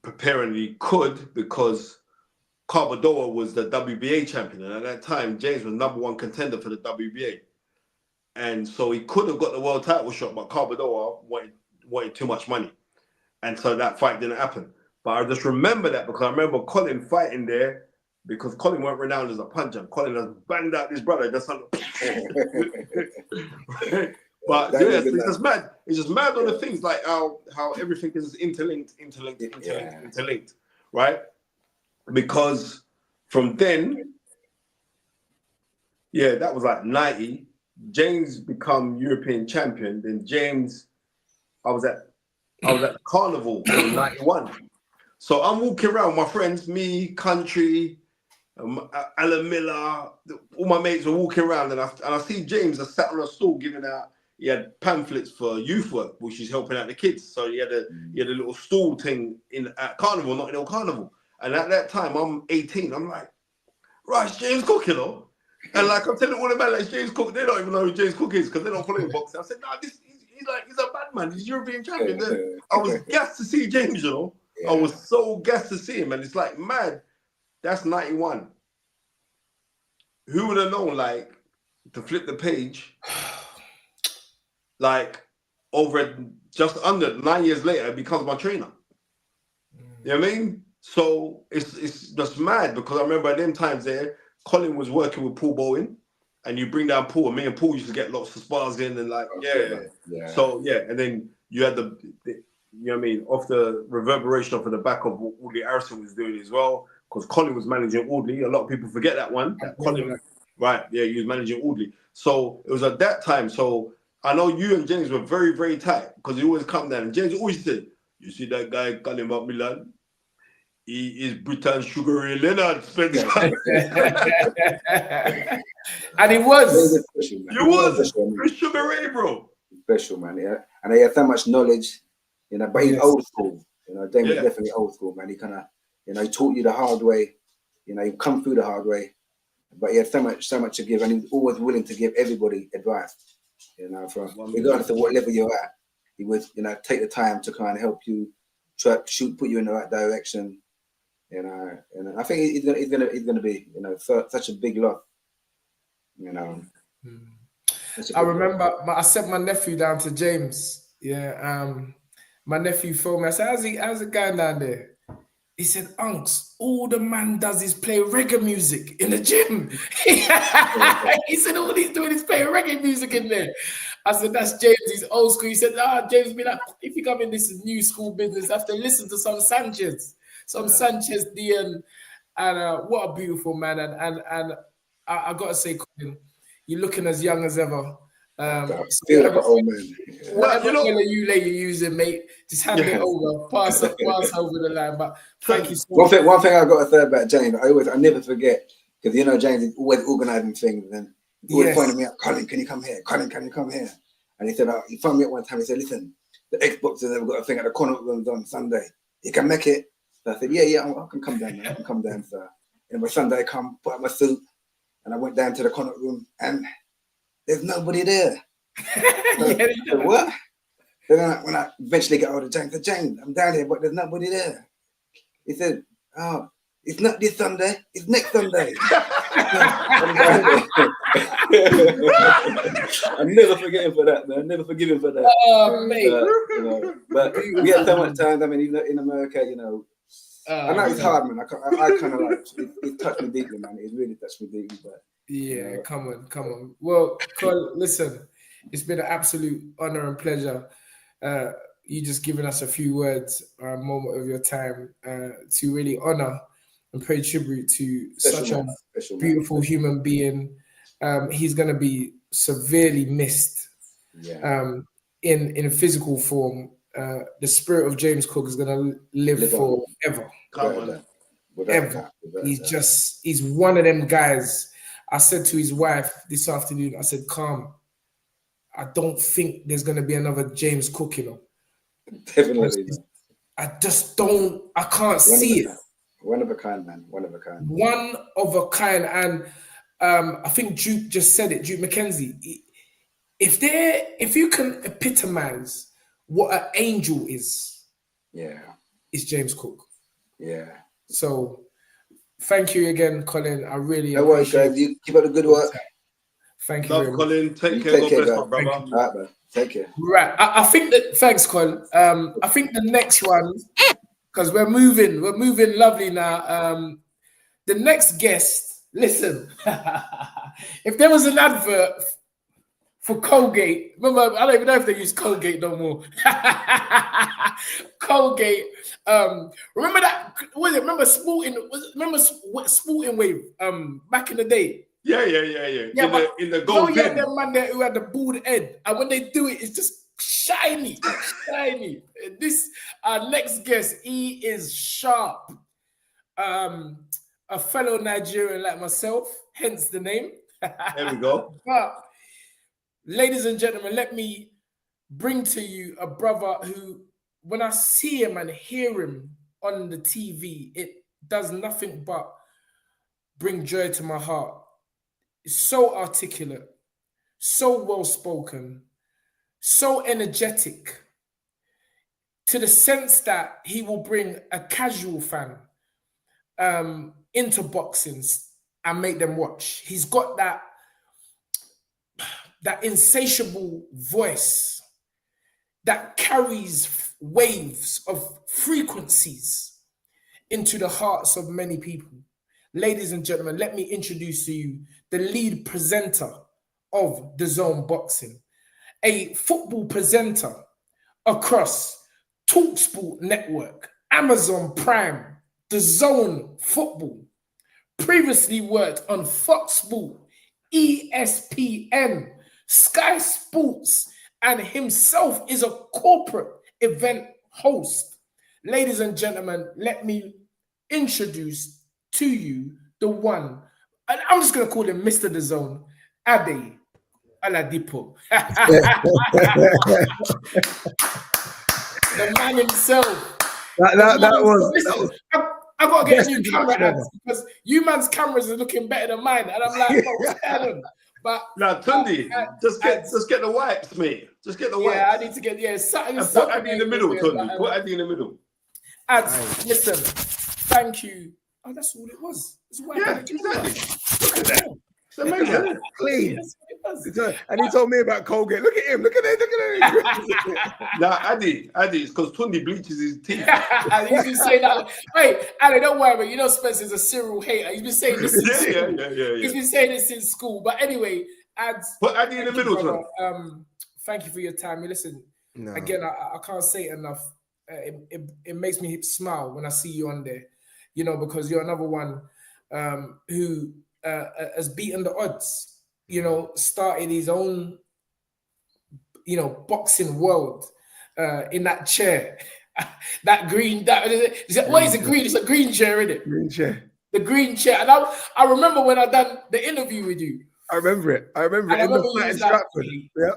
preparing he could because Carbador was the WBA champion, and at that time James was #1 contender for the WBA, and so he could have got the world title shot, but Carbador wanted too much money, and so that fight didn't happen. But I just remember that because I remember Colin fighting there because Colin weren't renowned as a puncher. Colin has banged out his brother. Just but yeah, it's just mad. It's just mad on the things like how everything is interlinked, right? Because from then, yeah, that was like 90. James become European champion. Then James, I was at Carnival in 91. So I'm walking around with my friends, me, Country, Alan Miller, all my mates are walking around, and I see James sat on a stool giving out. He had pamphlets for youth work, which is helping out the kids. So he had a little stall thing at Carnival, not in Notting Hill Carnival. And at that time, I'm 18. I'm like, right, it's James Cook, you know. And like I'm telling all the man, like James Cook, they don't even know who James Cook is because they're not following boxing. I said, nah, he's a bad man. He's European champion. Then I was gassed to see James, you know. I was so gassed to see him, and it's like mad. That's 91. Who would have known, like, to flip the page, like, just under 9 years later, it becomes my trainer. You know what I mean? So it's just mad because I remember at them times there, Colin was working with Paul Bowen, and you bring down Paul, and me and Paul used to get lots of spars in, and like, So, yeah, and then you had the you know what I mean, off the reverberation off of the back of what Wardley Harrison was doing as well, because Colin was managing Wardley. A lot of people forget that one. Colin, right, yeah, he was managing Wardley. So it was at that time. So I know you and James were very, very tight because he always come down. And James always said, you see that guy, Colin McMillan? He is Britain's Sugar Ray Leonard, Spencer. And he was. You was Sugar Ray, bro. Special, man, yeah. And he had so much knowledge, you know, but he's old school. You know, James was definitely old school, man. He kind of, you know, he taught you the hard way. You know, he come through the hard way. But he had so much to give, and he was always willing to give everybody advice. You know, from regardless of what level you're at, he would, you know, take the time to kind of help you, put you in the right direction. You know, and I think he's gonna be, you know, such a big loss. You know. I remember I sent my nephew down to James. Yeah, my nephew phoned me. I said, "How's it going down there?" He said, "Unks, all the man does is play reggae music in the gym." He said, "All he's doing is playing reggae music in there." I said, "That's James. He's old school." He said, James, be like, if you come in this new school business, you have to listen to some Sanchez DN, and what a beautiful man. And I gotta say, Colin, you're looking as young as ever. Feel like an old man. Whatever you lay you're using, mate, just hand it over, pass over the line. But thank you so much. One thing I got to say about James, I never forget, because you know James is always organising things, and he always pointed me up, Colin, can you come here? Colin, can you come here? And he said, he phoned me up one time. He said, listen, the Xboxers have got a thing at the corner rooms on Sunday. You can make it. So I said, yeah, I can come down. I can come down, sir. And by Sunday, I come, put on my suit, and I went down to the corner room, and there's nobody there. So, what? Then when I eventually get hold of James, I said, James, I'm down here, but there's nobody there. He said, oh, it's not this Sunday, it's next Sunday. I never forget him for that, man. I never forgive him for that. Oh, mate. You know, but we had so much time. I mean, even in America, you know, I know it's hard, man. I kind of like, it touched me deeply, man. It really touched me deeply, but. Yeah, come on. Well, Colin, listen, it's been an absolute honor and pleasure. You just giving us a few words or a moment of your time to really honor and pay tribute to such a beautiful human being. He's going to be severely missed in physical form. The spirit of James Cook is going to live forever. Ever. He's one of them guys. I said to his wife this afternoon, I said, calm. I don't think there's going to be another James Cook, you know. Definitely. I just don't, I can't see it. One of a kind, man. One of a kind. One of a kind. And I think Duke just said it, Duke McKenzie. If you can epitomize what an angel is, it's James Cook. Yeah. So thank you again, Colin. I really appreciate it. You keep up the good work. Thank you Love, very much. Colin. Take You care. take God care, bless, guys. my brother. All right, man. Take care. Right. I think that thanks, Colin. I think the next one, because we're moving lovely now. The next guest, listen, if there was an advert for Colgate, remember, I don't even know if they use Colgate no more. Colgate. Remember that? Was it? Remember Sporting? Remember Sporting Wave? Back in the day. Yeah. Yeah, In the you gold know, you had bin. them man there who had the bald head, and when they do it, it's just shiny, shiny. This our next guest, he is sharp. A fellow Nigerian like myself, hence the name. There we go. But, ladies and gentlemen, let me bring to you a brother who, when I see him and hear him on the TV, it does nothing but bring joy to my heart. He's so articulate, so well spoken, so energetic, to the sense that he will bring a casual fan into boxing and make them watch. He's got that insatiable voice that carries waves of frequencies into the hearts of many people. Ladies and gentlemen, let me introduce to you the lead presenter of The Zone Boxing, a football presenter across TalkSport Network, Amazon Prime, The Zone Football, previously worked on Fox Sport, ESPN, Sky Sports, and himself is a corporate event host. Ladies and gentlemen, let me introduce to you the one, and I'm just going to call him Mr. The Zone, Ade Oladipo. The man himself. Listen, I got to get new camera ads because you man's cameras are looking better than mine. And I'm like, bro, what's going on? But now, Tunde, just get the wipes, mate. Just get the wipes. Yeah, I need to get something. And put Ade in the middle, Tunde. Put Ade in the middle. Ads, listen, thank you. Oh, that's all it was. It's white. Yeah, exactly. Look at that. It's amazing. Clean. And he told me about Colgate. Look at him. Look at it. Now, Ade, it's because Tunde bleaches his teeth. He's been saying that. Hey, Ade, don't worry, you know Spencer's a serial hater. He's been saying this since school. Yeah. He's been saying this since school. But anyway, Ads. Put Ade in the middle, Tunde. Thank you for your time. You listen, again, I can't say it enough. It makes me smile when I see you on there, you know, because you're another one who has beaten the odds, you know, started his own, you know, boxing world in that chair, that green, what is it, green? It's a green chair, isn't it? Green chair. The green chair. And I remember when I done the interview with you. I remember it. And I remember you was like,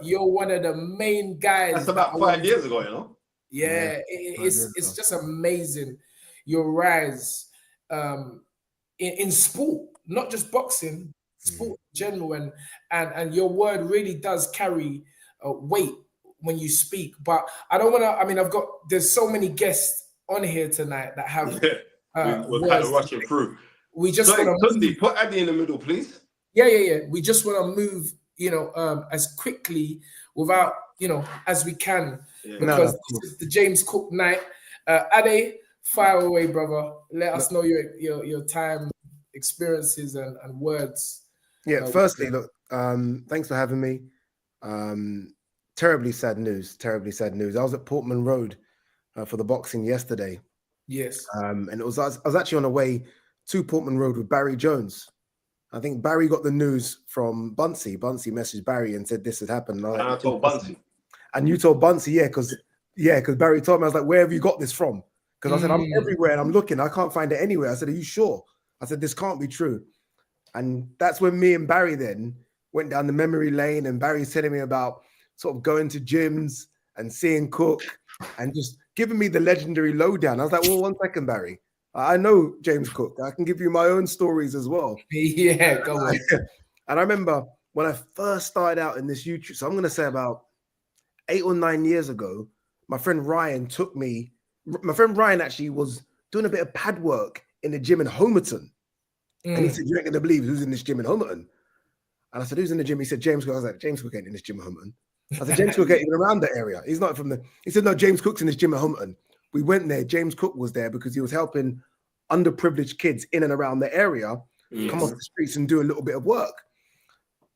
you're one of the main guys. That's about 5 years ago, you know? Yeah, it's just amazing. Your rise in sport, not just boxing, sport in general, and your word really does carry weight when you speak. But I don't want to. I mean, there's so many guests on here tonight that have. We're kind of rushing through. We just want to put Ade in the middle, please. Yeah. We just want to move, you know, as quickly without, you know, as we can, because this is the James Cook night. Ade, fire away, brother. Let us know your time, experiences, and words. Yeah. Firstly, look, thanks for having me. Terribly sad news. I was at Portman Road for the boxing yesterday. Yes. And I was actually on the way to Portman Road with Barry Jones. I think Barry got the news from Bunsey. Bunsey messaged Barry and said this had happened. And I told Bunsey. And you told Bunsey, because Barry told me. I was like, where have you got this from? Because I said, I'm everywhere and I'm looking. I can't find it anywhere. I said, are you sure? I said, this can't be true. And that's when me and Barry then went down the memory lane, and Barry's telling me about sort of going to gyms and seeing Cook and just giving me the legendary lowdown. I was like, well, 1 second, Barry. I know James Cook. I can give you my own stories as well. Yeah, go on. And I remember when I first started out in this YouTube, so I'm going to say about 8 or 9 years ago, my friend Ryan took me. My friend Ryan actually was doing a bit of pad work in the gym in Homerton. And he said, you ain't going to believe who's in this gym in Homerton. And I said, who's in the gym? He said, James Cook. I was like, James Cook ain't in this gym at Humpton. I said, James Cook ain't even around the area. He's not from the... He said, no, James Cook's in this gym at Humpton. We went there. James Cook was there because he was helping underprivileged kids in and around the area come off the streets and do a little bit of work.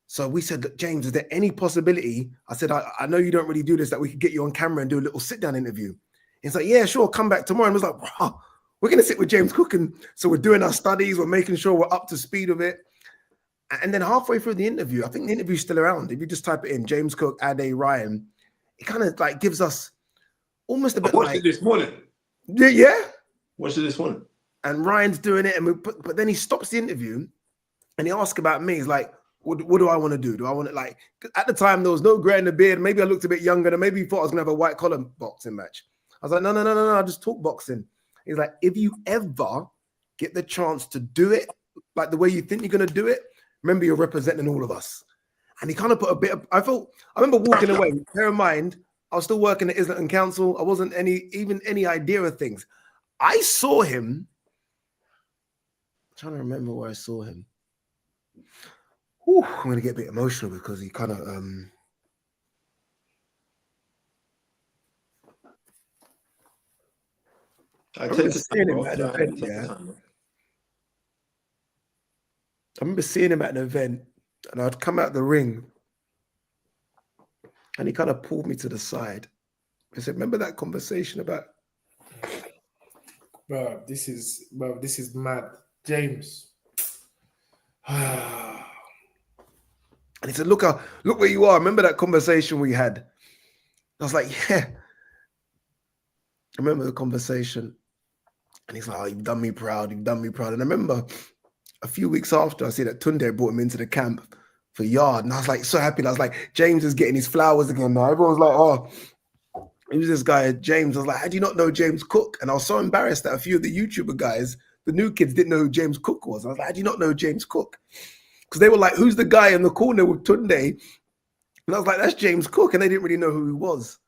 So we said, look, James, is there any possibility? I said, I know you don't really do this, that we could get you on camera and do a little sit-down interview. He's like, yeah, sure, come back tomorrow. And I was like, bro, we're going to sit with James Cook. And so we're doing our studies. We're making sure we're up to speed with it. And then halfway through the interview, I think the interview's still around. If you just type it in, James Cook, Ade, Ryan, it kind of like gives us almost a bit I watched it this morning. Yeah? Watched it this morning. And Ryan's doing it. But then he stops the interview and he asks about me. He's like, what do I want to do? Do I want to, like, at the time, there was no grey in the beard. Maybe I looked a bit younger and maybe he thought I was going to have a white collar boxing match. I was like, no, I just talk boxing. He's like, if you ever get the chance to do it, like the way you think you're going to do it, remember you're representing all of us. And he kind of put a bit of, I remember walking away. Bear in mind, I was still working at Islington Council. I wasn't even any idea of things. I saw him. I'm trying to remember where I saw him. Whew, I'm going to get a bit emotional because he kind of, I remember seeing him at an event, yeah. I remember seeing him at an event and I'd come out the ring and he kind of pulled me to the side. He said, remember that conversation about... Bro, this is mad. James. And he said, look where you are. Remember that conversation we had? I was like, yeah. I remember the conversation. And he's like, oh, you've done me proud. You've done me proud. And I remember a few weeks after, I see that Tunde brought him into the camp for Yarde. And I was like, so happy. And I was like, James is getting his flowers again now. Everyone was like, oh, who's this guy, James? I was like, how do you not know James Cook? And I was so embarrassed that a few of the YouTuber guys, the new kids, didn't know who James Cook was. I was like, how do you not know James Cook? Because they were like, who's the guy in the corner with Tunde? And I was like, that's James Cook. And they didn't really know who he was.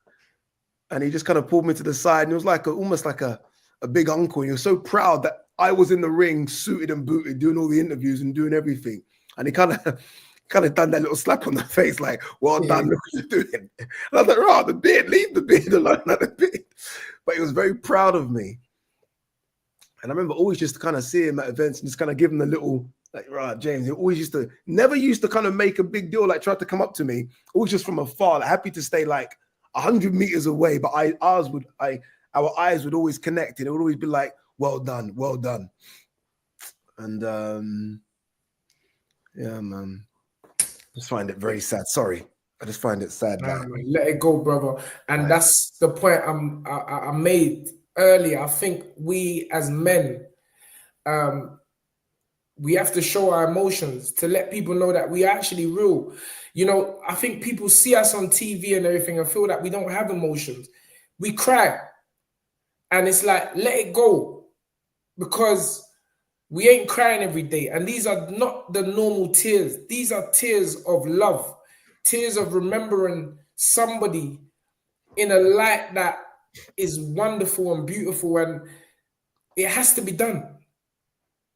And he just kind of pulled me to the side. And it was like almost like a big uncle. And he was so proud that I was in the ring, suited and booted, doing all the interviews and doing everything. And he kind of done that little slap on the face, like, well done, look what you're doing. And I was like, oh, the beard, leave the beard alone, not the beard. But he was very proud of me. And I remember always just kind of seeing him at events and just kind of give him the little, like, right, James, he always never used to kind of make a big deal, like try to come up to me, always just from afar, like happy to stay like 100 meters away, but our eyes would always connect and it would always be like, well done, well done. And yeah, man, I just find it very sad. Sorry, I just find it sad. Nah, man, let it go, brother. And that's the point I made earlier. I think we as men, we have to show our emotions to let people know that we are actually real. You know, I think people see us on TV and everything and feel that we don't have emotions. We cry. And it's like, let it go. Because we ain't crying every day. And these are not the normal tears. These are tears of love. Tears of remembering somebody in a light that is wonderful and beautiful. And it has to be done.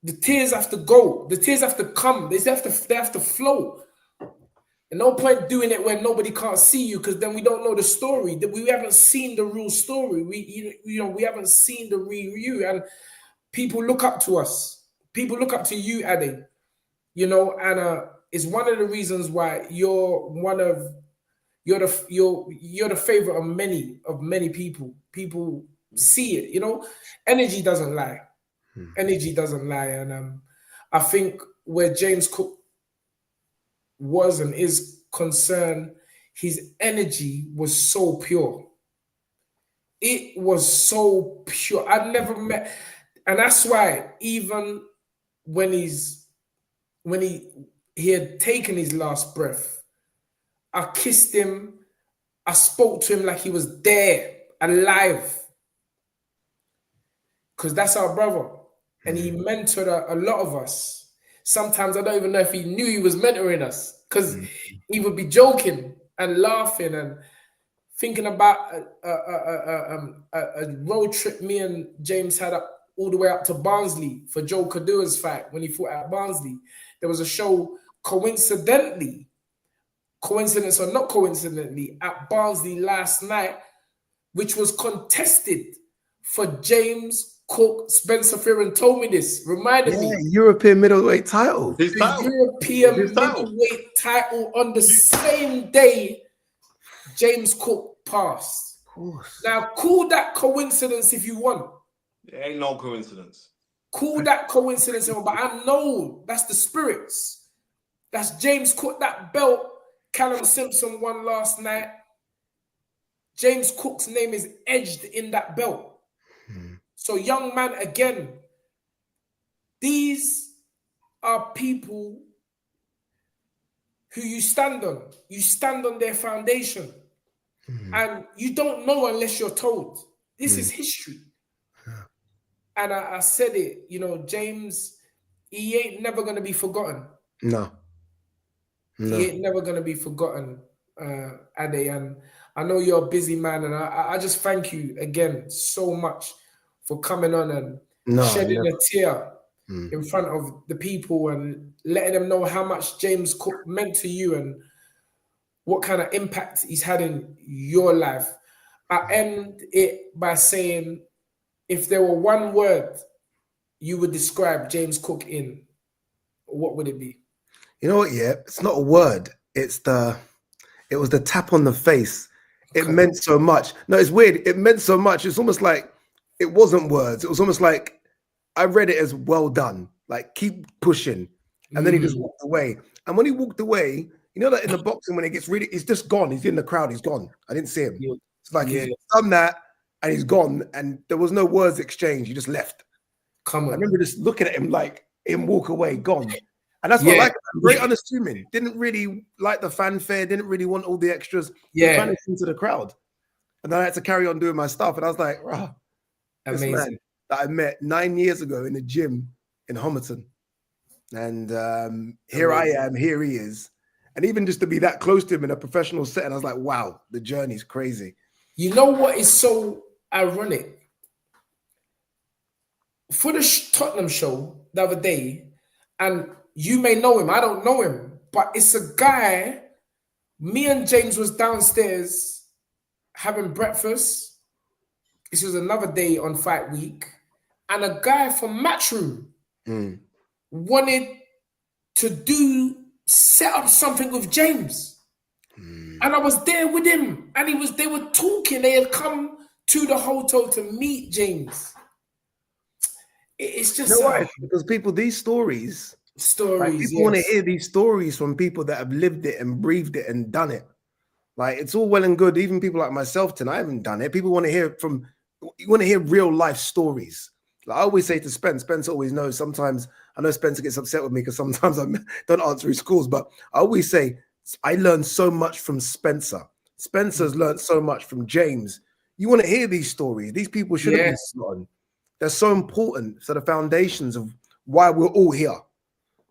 The tears have to go. The tears have to come. They have to flow. And no point doing it when nobody can't see you, because then we don't know the story. We haven't seen the real story. We haven't seen the real you. And people look up to us. People look up to you, Ade. You know, and it's one of the reasons why you're the favorite of many people. People see it. You know, energy doesn't lie. Energy doesn't lie. And I think where James Cook was and is concerned, his energy was so pure. It was so pure. I've never met, and that's why even when he had taken his last breath, I kissed him, I spoke to him like he was there, alive. Because that's our brother. And he mentored a lot of us. Sometimes I don't even know if he knew he was mentoring us, because he would be joking and laughing and thinking about a road trip me and James had up all the way up to Barnsley for Joe Kadua's fight when he fought at Barnsley. There was a show coincidentally, coincidence or not coincidentally, at Barnsley last night, which was contested for James Cook. Spencer Fearon told me this, reminded me. European middleweight title. His The title. European His title. middleweight title on the same day James Cook passed. Now, call that coincidence if you want. It ain't no coincidence. Call that coincidence, but I know that's the spirits. That's James Cook, that belt Callum Simpson won last night. James Cook's name is edged in that belt. So, young man, again, these are people who you stand on. You stand on their foundation. And you don't know unless you're told. This is history. And I said it, you know, James, he ain't never going to be forgotten. No. He ain't never going to be forgotten, Ade. And I know you're a busy man. And I just thank you again so much for coming on and shedding a tear in front of the people and letting them know how much James Cook meant to you and what kind of impact he's had in your life. I end it by saying, if there were one word you would describe James Cook in, what would it be? You know what? Yeah, it's not a word. It was the tap on the face. It meant so much. No, it's weird. It meant so much. It's almost like it wasn't words. It was almost like I read it as well done. Like keep pushing, and then he just walked away. And when he walked away, you know that in the boxing when it gets really, he's just gone. He's in the crowd. He's gone. I didn't see him. It's like he's done that and he's gone, and there was no words exchanged. He just left. I remember just looking at him like him walk away, gone. And that's what I like. Very unassuming. Didn't really like the fanfare. Didn't really want all the extras. Vanished into the crowd. And then I had to carry on doing my stuff. And I was like, wow, amazing. This man that I met 9 years ago in the gym in Homerton. And here I am. Here he is. And even just to be that close to him in a professional setting, I was like, wow, the journey's crazy. You know what is so ironic? For the Tottenham show the other day, and you may know him, I don't know him, but it's a guy, me and James was downstairs having breakfast. This was another day on fight week. And a guy from Matchroom wanted to set up something with James. And I was there with him. And they were talking. They had come to the hotel to meet James. It's just because people, these stories, like, people want to hear these stories from people that have lived it and breathed it and done it. Like, it's all well and good. Even people like myself tonight, I haven't done it. People want to hear real life stories. Like I always say to Spence always knows. Sometimes I know Spencer gets upset with me because sometimes I don't answer his calls, but I always say I learned so much from Spencer. Spencer's learned so much from James. You want to hear these stories. These people shouldn't be slaughtered. They're so important to the foundations of why we're all here,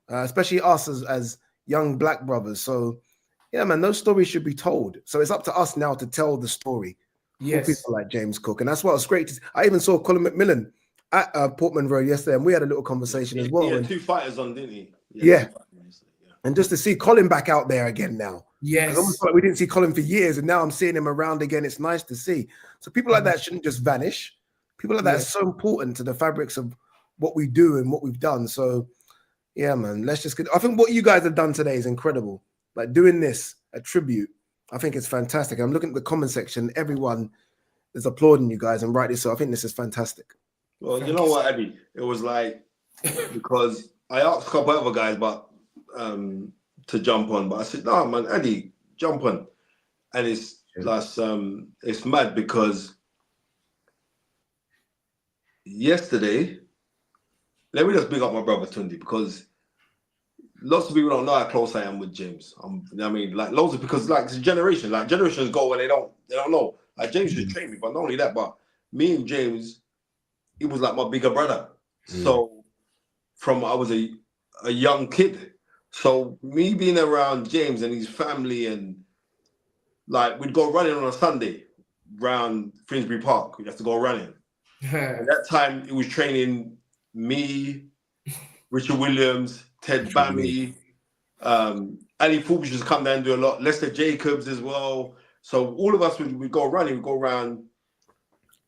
especially us as young black brothers. So, yeah, man, those stories should be told. So it's up to us now to tell the story for people like James Cook. And that's what was great. I even saw Colin McMillan at Portman Road yesterday, and we had a little conversation as well. He had 2 fighters on, didn't he? Yeah. And just to see Colin back out there again now. Yes. Almost like we didn't see Colin for years, and now I'm seeing him around again. It's nice to see. So people like that shouldn't just vanish. People like that are so important to the fabrics of what we do and what we've done. So, yeah, man, let's just get... I think what you guys have done today is incredible. Like doing this, a tribute, I think it's fantastic. I'm looking at the comment section. Everyone is applauding you guys, and rightly so. I think this is fantastic. Well, you know what, Eddie? It was like, because I asked a couple other guys to jump on, but I said, no, man, Eddie, jump on. And it's mad because yesterday, let me just big up my brother Tunde, because lots of people don't know how close I am with James. I mean, like loads of, because like it's a generation, like generations go and they don't know. Like James just trained me, but not only that, but me and James, he was like my bigger brother. So from I was a young kid. So me being around James and his family, and like we'd go running on a Sunday around Finsbury Park. We'd have to go running. At that time, it was training me, Richard Williams, Ted Bammy, Ali Forbes used to come down and do a lot. Lester Jacobs as well. So all of us would go running, we'd go around.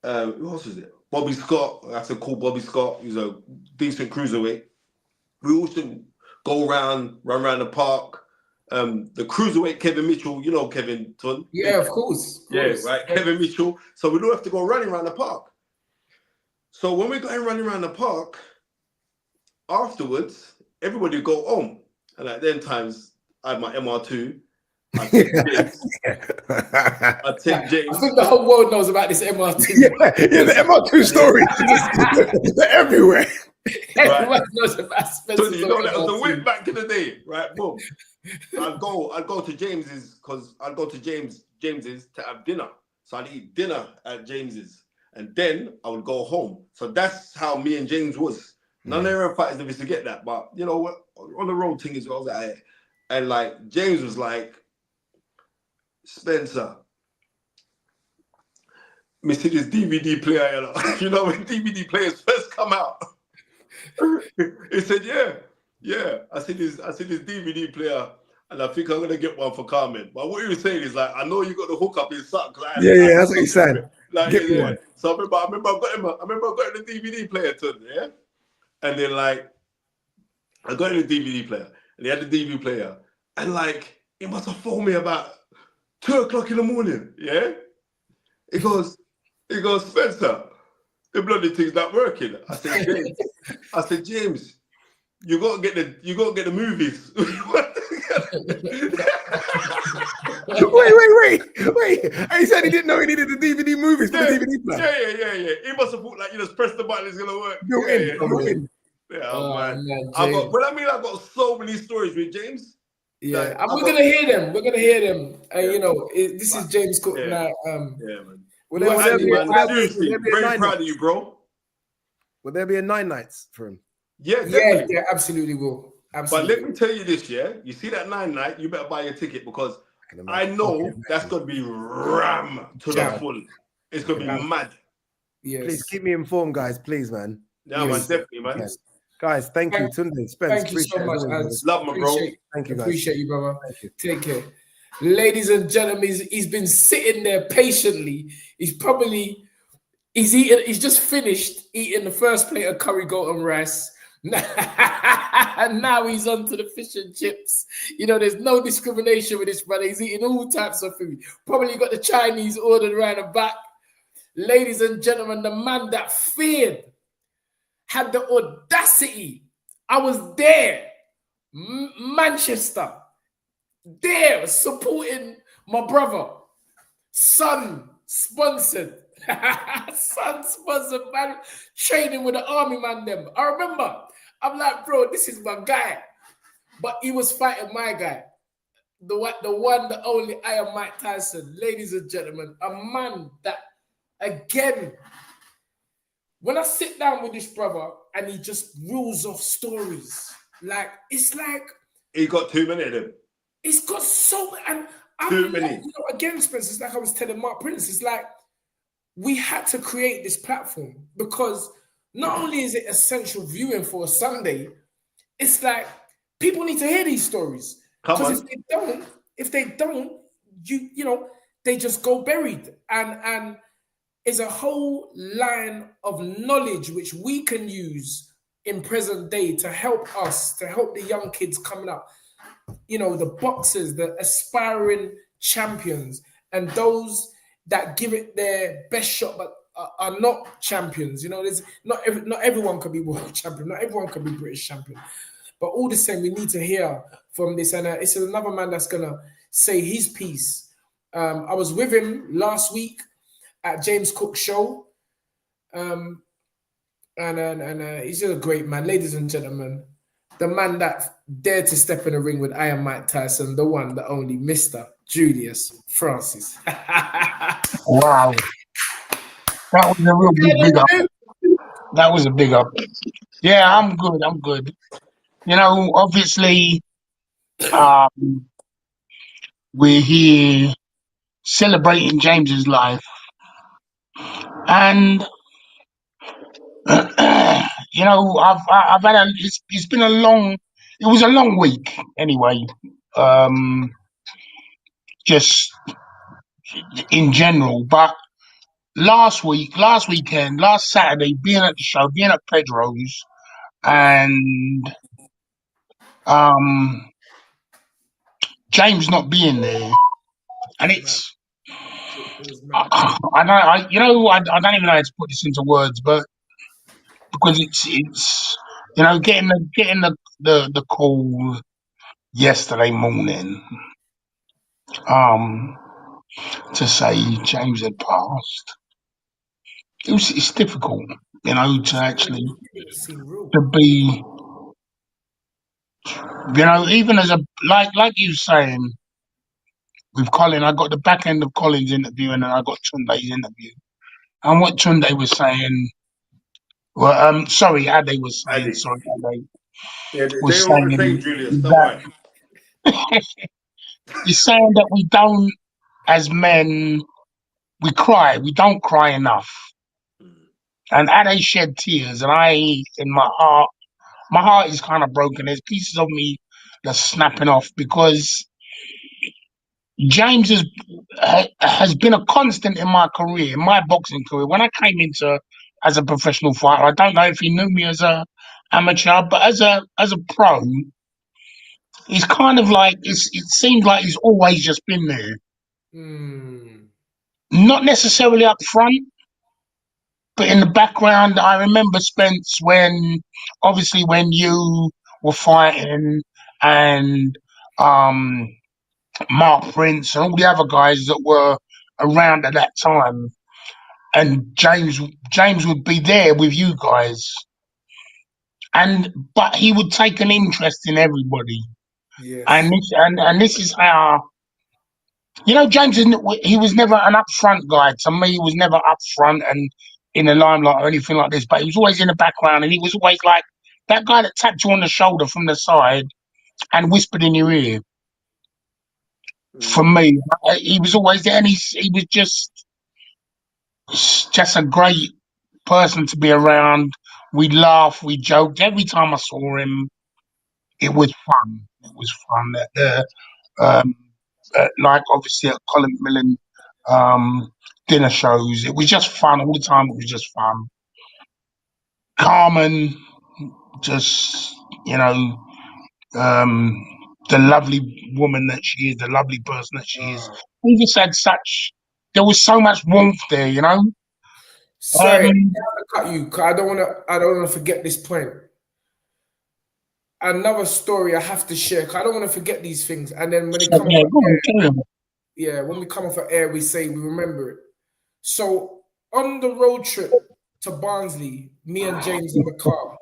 Who else is it? Bobby Scott. I have to call Bobby Scott. He's a decent cruiserweight. We also go around, run around the park. The cruiserweight Kevin Mitchell, you know Kevin Tun. Yeah, of course. Yeah, right. Kevin Mitchell. So we don't have to go running around the park. So when we're going running around the park, afterwards, everybody would go home. And at them times, I had my MR2. I'd take James. I think the whole world knows about this MR2. Yeah, the MR2 story. They're everywhere. Everyone knows about Spencer's You know, that was the MR2. whip back in the day, right? Boom. I'd go to James's because I'd go to James's to have dinner. So I'd eat dinner at James's. And then I would go home. So that's how me and James was. None of our fighters used to get that. But, you know, on the road thing as well. And like, James was like, Spencer, me see this DVD player, you know, you know when DVD players first come out. He said, yeah. I see this DVD player, and I think I'm gonna get one for Carmen. But what he was saying is like, I know you got the hookup in suck. Like, Yeah, that's what he said. Like, Get me one. So I remember I got him the DVD player too, yeah. And then like, I got him the DVD player, and he had the DVD player, and like, he must have phoned me about 2 o'clock in the morning, yeah? He goes, Spencer, the bloody thing's not working. I said, James, you gotta get the movies. Wait. And he said he didn't know he needed the DVD movies for the DVD player. Yeah. He must have thought like you just press the button, it's gonna work. Built in. Yeah, man, I've got so many stories with James. Yeah, Like, and we're gonna hear them. You know, this is James Cook now. Yeah, man. Will there Seriously, be very a proud of you, bro. Will there be a 9 nights for him? Yeah, definitely. Yeah, absolutely will. Absolutely. But let me tell you this, yeah. You see that 9 night, you better buy your ticket because I know that's gonna be ram to the full. It's gonna be mad. Yes. Please keep me informed, guys. Please, man. Yeah, man, definitely, man. Yes. Guys, thank you, Tunde. Spence, Thank you so much, Hans. Love my bro. Thank you, guys. Appreciate you, brother. Thank you. Take care. Ladies and gentlemen, he's been sitting there patiently. He's just finished eating the first plate of curry goat and rice. And now he's on to the fish and chips. You know, there's no discrimination with this brother. He's eating all types of food. Probably got the Chinese ordered around the back. Ladies and gentlemen, the man that feared had the audacity. I was there, Manchester, there supporting my brother. Son sponsored, man, training with the army man them. I remember, I'm like, bro, this is my guy. But he was fighting my guy. The one, the only Iron Mike Tyson. Ladies and gentlemen, a man that, again, when I sit down with this brother and he just reels off stories, it's like he got too many of them. He's got so and too many. You know, again, Spence, it's like I was telling Mark Prince. It's like we had to create this platform because not only is it essential viewing for a Sunday, it's like people need to hear these stories. Because if they don't, you know, they just go buried and. Is a whole line of knowledge which we can use in present day to help us, to help the young kids coming up. You know, the boxers, the aspiring champions, and those that give it their best shot but are not champions. You know, there's not everyone can be world champion, not everyone can be British champion. But all the same, we need to hear from this. And it's another man that's gonna say his piece. I was with him last week at James Cook's show, and he's just a great man. Ladies and gentlemen, the man that dared to step in the ring with Iron Mike Tyson, the one, the only, Mr. Julius Francis. Wow. That was a real big up. That was a big up. Yeah, I'm good. You know, obviously, we're here celebrating James's life. And you know, I've had it's been a long it was a long week anyway. Just in general, but last weekend, last Saturday, being at the show, being at Pedro's, and James not being there, and it's It was mad. I don't even know how to put this into words, but because it's getting the call yesterday morning to say James had passed. It's difficult, to actually It seemed real. to be, even as a like you saying with Colin, I got the back end of Colin's interview and then I got Tunde's interview. And what Tunde was saying, Ade was saying, Ade. Ade Yeah, was they all the saying same, Julius. Don't that worry. he's saying that we don't, as men, we cry. We don't cry enough. And Ade shed tears, and in my heart is kind of broken. There's pieces of me that's snapping off because James has been a constant in my career, in my boxing career. When I came into as a professional fighter, I don't know if he knew me as a amateur, but as a pro, he's kind of like it seems like he's always just been there. Not necessarily up front, but in the background. I remember Spence when you were fighting and Mark Prince and all the other guys that were around at that time. And James would be there with you guys, but he would take an interest in everybody. Yes. And this is how James he was never an upfront guy. To me, he was never upfront and in the limelight or anything like this. But he was always in the background, and he was always like that guy that tapped you on the shoulder from the side and whispered in your ear. For me, he was always there, and he was just a great person to be around. We laughed, we joked. Every time I saw him, it was fun. It was fun. Like obviously at Colin McMillan dinner shows, it was just fun all the time. It was just fun. Carmen, just the lovely woman that she is, the lovely person that she is. We just had there was so much warmth there, Sorry, I have to cut you. 'Cause I don't want to forget this point. Another story I have to share. 'Cause I don't want to forget these things. And then when it comes when we come off of air, we say we remember it. So on the road trip to Barnsley, me and James in the car,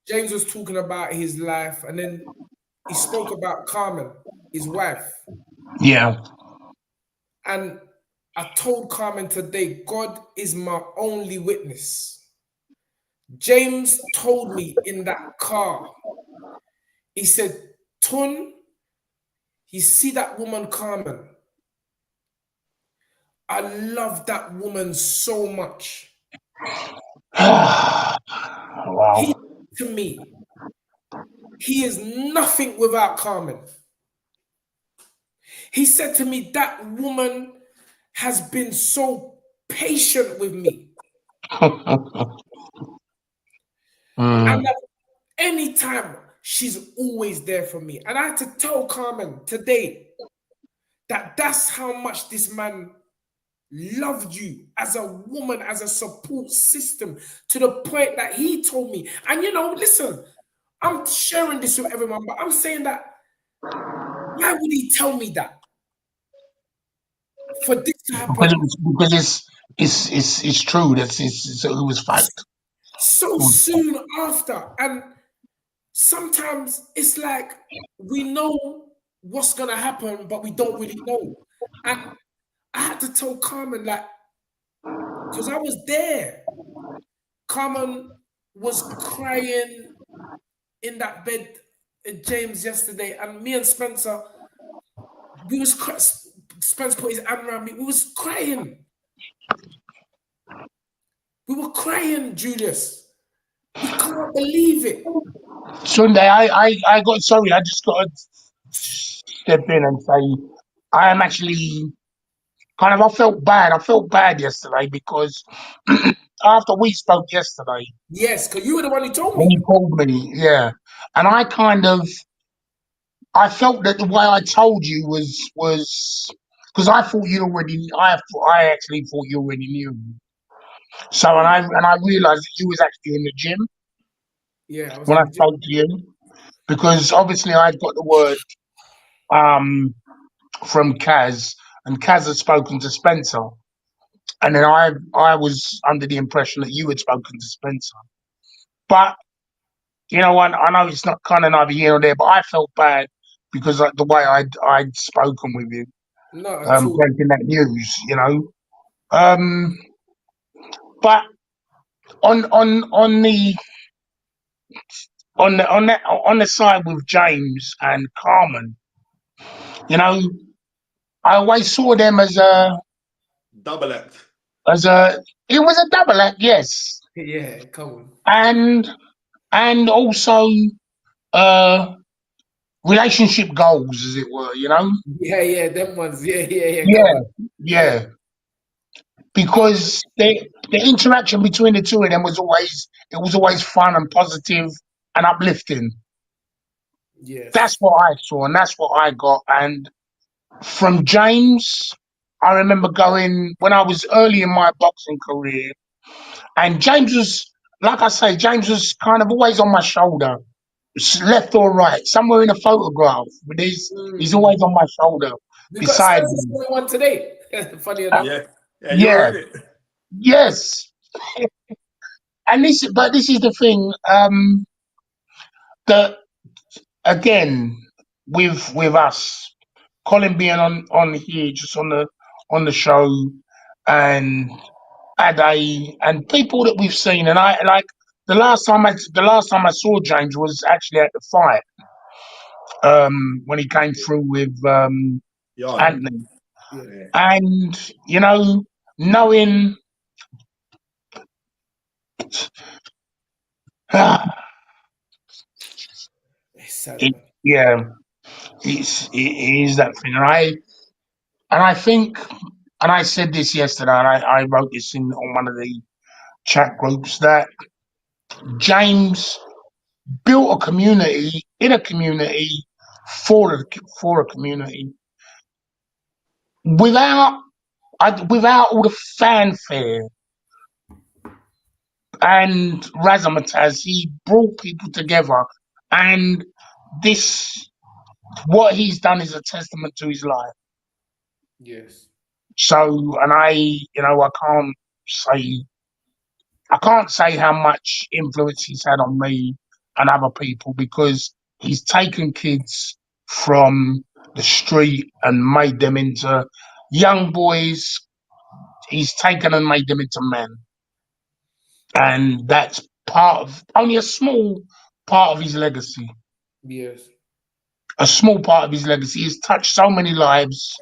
James was talking about his life, and then he spoke about Carmen, his wife. Yeah. And I told Carmen today, God is my only witness. James told me in that car, he said, Tun, you see that woman Carmen? I love that woman so much. Wow. He to me, he is nothing without Carmen. He said to me, that woman has been so patient with me. And anytime she's always there for me. And I had to tell Carmen today that that's how much this man loved you as a woman, as a support system, to the point that he told me. And listen, I'm sharing this with everyone, but I'm saying that why would he tell me that? For this to happen. Because it's true. It was fact. So soon after. And sometimes it's like we know what's gonna happen, but we don't really know. And I had to tell Carmen, because I was there. Carmen was crying in that bed, James, yesterday, and me and Spencer, Spencer put his arm around me. We was crying. We were crying, Julius. We can't believe it. Sunday, I got sorry. I just got to step in and say I am actually kind of. I felt bad. I felt bad yesterday because after we spoke yesterday, Yes, because you were the one who told when me. you called me, yeah, and I kind of I felt that the way I told you was because I thought you already. I actually thought you already knew. So and I realized that you was actually in the gym Yeah, I was when in I the gym. spoke to you because obviously I'd got the word um from Kaz, and Kaz had spoken to Spencer, and then I was under the impression that you had spoken to Spencer. But you know, I know it's not kind of neither here or there, but I felt bad because like the way I'd spoken with you, Not at all. breaking that news, you know. Um, but on the side with James and Carmen, you know, I always saw them Double act. as a it was a double act, yes, Yeah, come on. and also uh relationship goals, as it were, you know. Yeah, them ones. Yeah, come Yeah, on. yeah, Uh, because the interaction between the two of them was always fun and positive and uplifting. That's yes. what I saw, and that's what I got. And from James, I remember going when I was early in my boxing career, and James was, like I say, James was kind of always on my shoulder, left or right, somewhere in a photograph, but he's Mm. always on my shoulder, We got beside Spencer me. showing one today. Funny Uh, enough. Yeah. Yeah, you were yeah, in it. yes, and this is the thing, that again with us, Colin being on here, just on the show, and Ade and people that we've seen, and I like the last time I saw James was actually at the fight, when he came through with Yarde. Anthony, Yeah. Yeah. and you know, knowing It's sad, it, man. yeah, it is that thing, and I think, and I said this yesterday, and I wrote this in on one of the chat groups that James built a community in a community for a community without without all the fanfare and razzmatazz. He brought people together, and this what he's done is a testament to his life. Yes. So, and say I can't say how much influence he's had on me and other people because he's taken kids from the street and made them into young boys. He's taken and made them into men. And that's only a small part of his legacy. Yes. A small part of his legacy. He's touched so many lives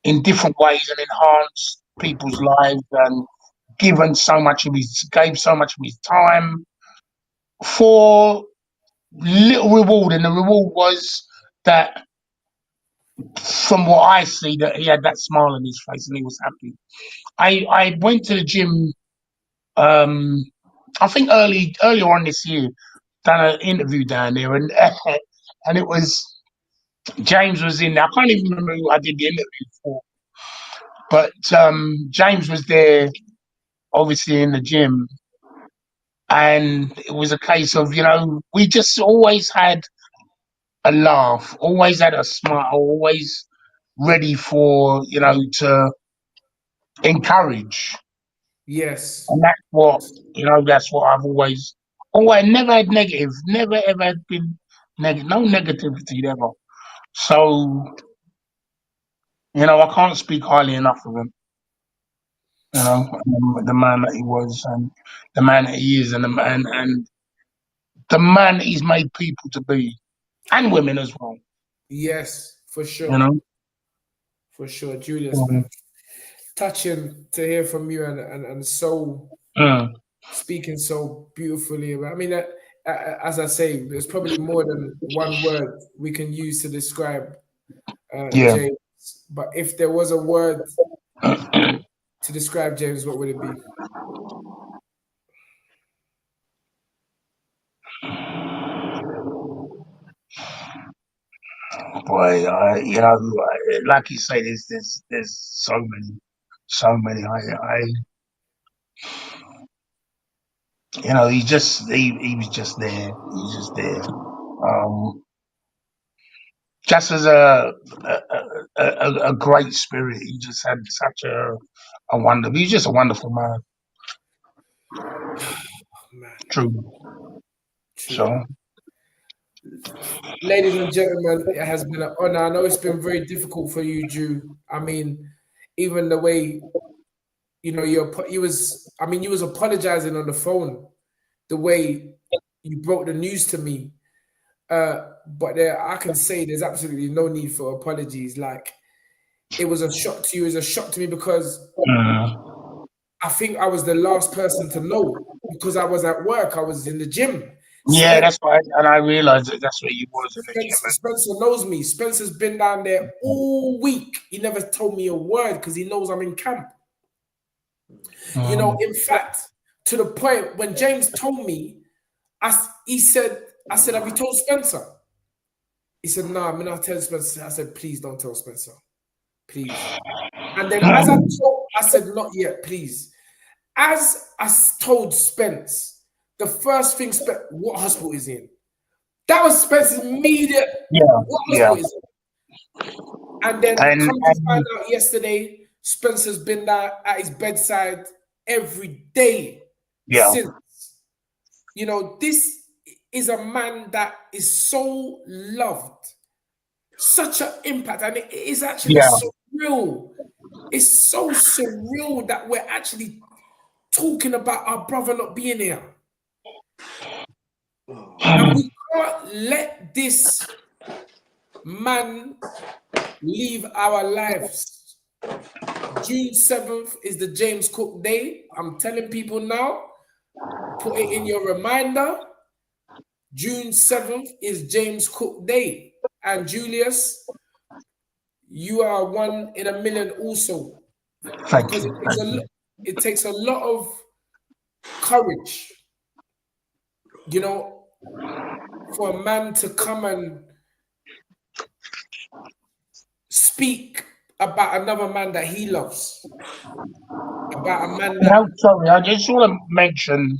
in different ways and enhanced people's lives and gave so much of his time for little reward, and the reward was that, from what I see, that he had that smile on his face and he was happy. I went to the gym, um, I think earlier on this year, done an interview down there, and and it was James was in there. I can't even remember who I did the interview for, but James was there, obviously in the gym, and it was a case of we just always had a laugh, always had a smile, always ready for to encourage, Yes. and that's what I've always never had negative, never ever had been negative, no negativity ever. So I can't speak highly enough of him. The man that he was, and the man that he is, and the man that he's made people to be, and women as well. Yes, for You sure. know. For sure. Julius, man. Mm. Touching to hear from you and so Mm. speaking so beautifully about. I mean, as I say, there's probably more than one word we can use to describe Yeah. James. But if there was a word to describe James, what would it be? Boy, like you say, there's so many. He was just there. He was just there. Just as a great spirit. He just had such a wonder. He's just a wonderful man. Man, True. true. So Ladies and gentlemen, it has been an honor. I know it's been very difficult for you, Drew. I mean, even the way you was apologizing on the phone, the way you broke the news to me. But I can say there's absolutely no need for apologies. Like, it was a shock to you. It was a shock to me because I think I was the last person to know because I was at work. I was in the gym. yeah, that's why, and I realized that's where you was in the gym. Spencer knows me. Spencer's been down there all week. He never told me a word because he knows I'm in camp. In fact, to the point when James told me, I said, have you told Spencer? He said, no, I'm not telling Spencer. I said, please don't tell Spencer. Please. And then as I said, not yet, please. As I told Spence, the first thing, what hospital is he in? That was Spence's immediate, what hospital is he? And then come to find out yesterday, Spencer's been there at his bedside every day since. This is a man that is so loved, such an impact, and it is actually surreal. It's so surreal that we're actually talking about our brother not being here. And we can't let this man leave our lives. June 7th is the James Cook Day. I'm telling people now, put it in your reminder. June 7th is James Cook Day. And Julius, you are one in a million also. Thank because you. it takes a lot of courage, for a man to come and speak about another man that he loves. About a man that... No, sorry, I just want to mention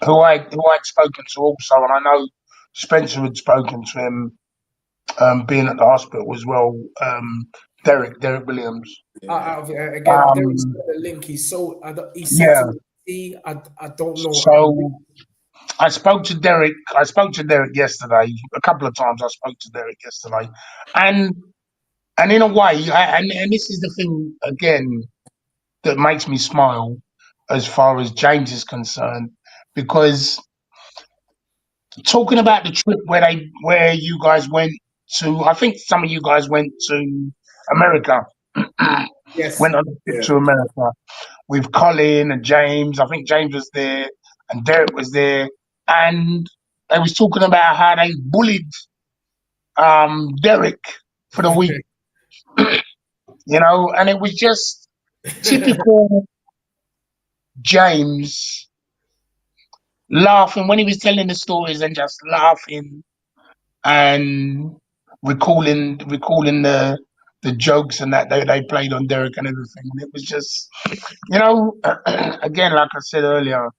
who I'd spoken to also, and I know Spencer had spoken to him, being at the hospital as well. Derek Williams. Again, Derek sent the link. He said to me, I don't know. So I spoke to Derek. Yesterday. A couple of times I spoke to Derek yesterday, and in a way, and this is the thing again that makes me smile as far as James is concerned, because talking about the trip where you guys went to, I think some of you guys went to America. Yes. Went on a trip to America with Colin and James. I think James was there and Derek was there, and they was talking about how they bullied Derek for the week. And it was just typical James laughing when he was telling the stories and just laughing and recalling the jokes and that they played on Derek and everything. And it was just, again, like I said earlier,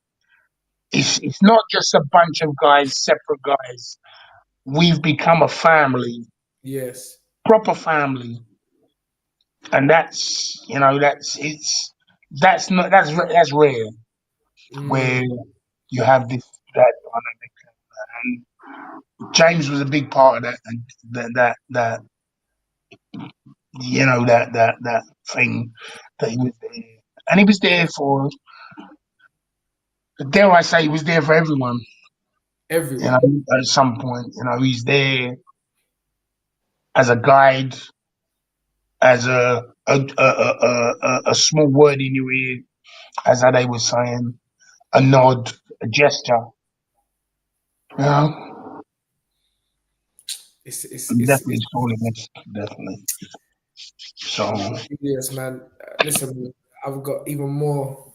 it's not just a bunch of guys, separate guys. We've become a family. Yes. Proper family. And that's rare. Where you have that dynamic, and James was a big part of that, and that thing that he was there, and he was there for. Dare I say, he was there for everyone. Everyone. At some point, he's there as a guide, as a small word in your ear, as Ade was saying, a nod, a gesture. You know, I'm definitely calling this. Definitely. So, yes, man. Listen, I've got even more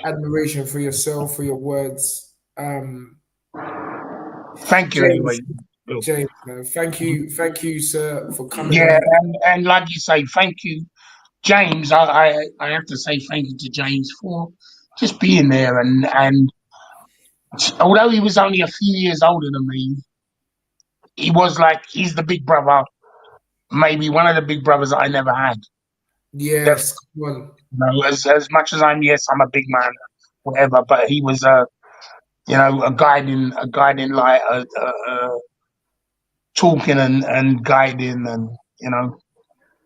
admiration for yourself, for your words. thank you anyway. James, man. Thank you, sir, for coming Yeah, on. and like you say, thank you, James. I have to say thank you to James for just being there, and although he was only a few years older than me, he was like he's the big brother, maybe one of the big brothers that I never had. Yes, come on. You know, as much as I'm a big man, whatever, but he was a guiding light, talking and guiding, and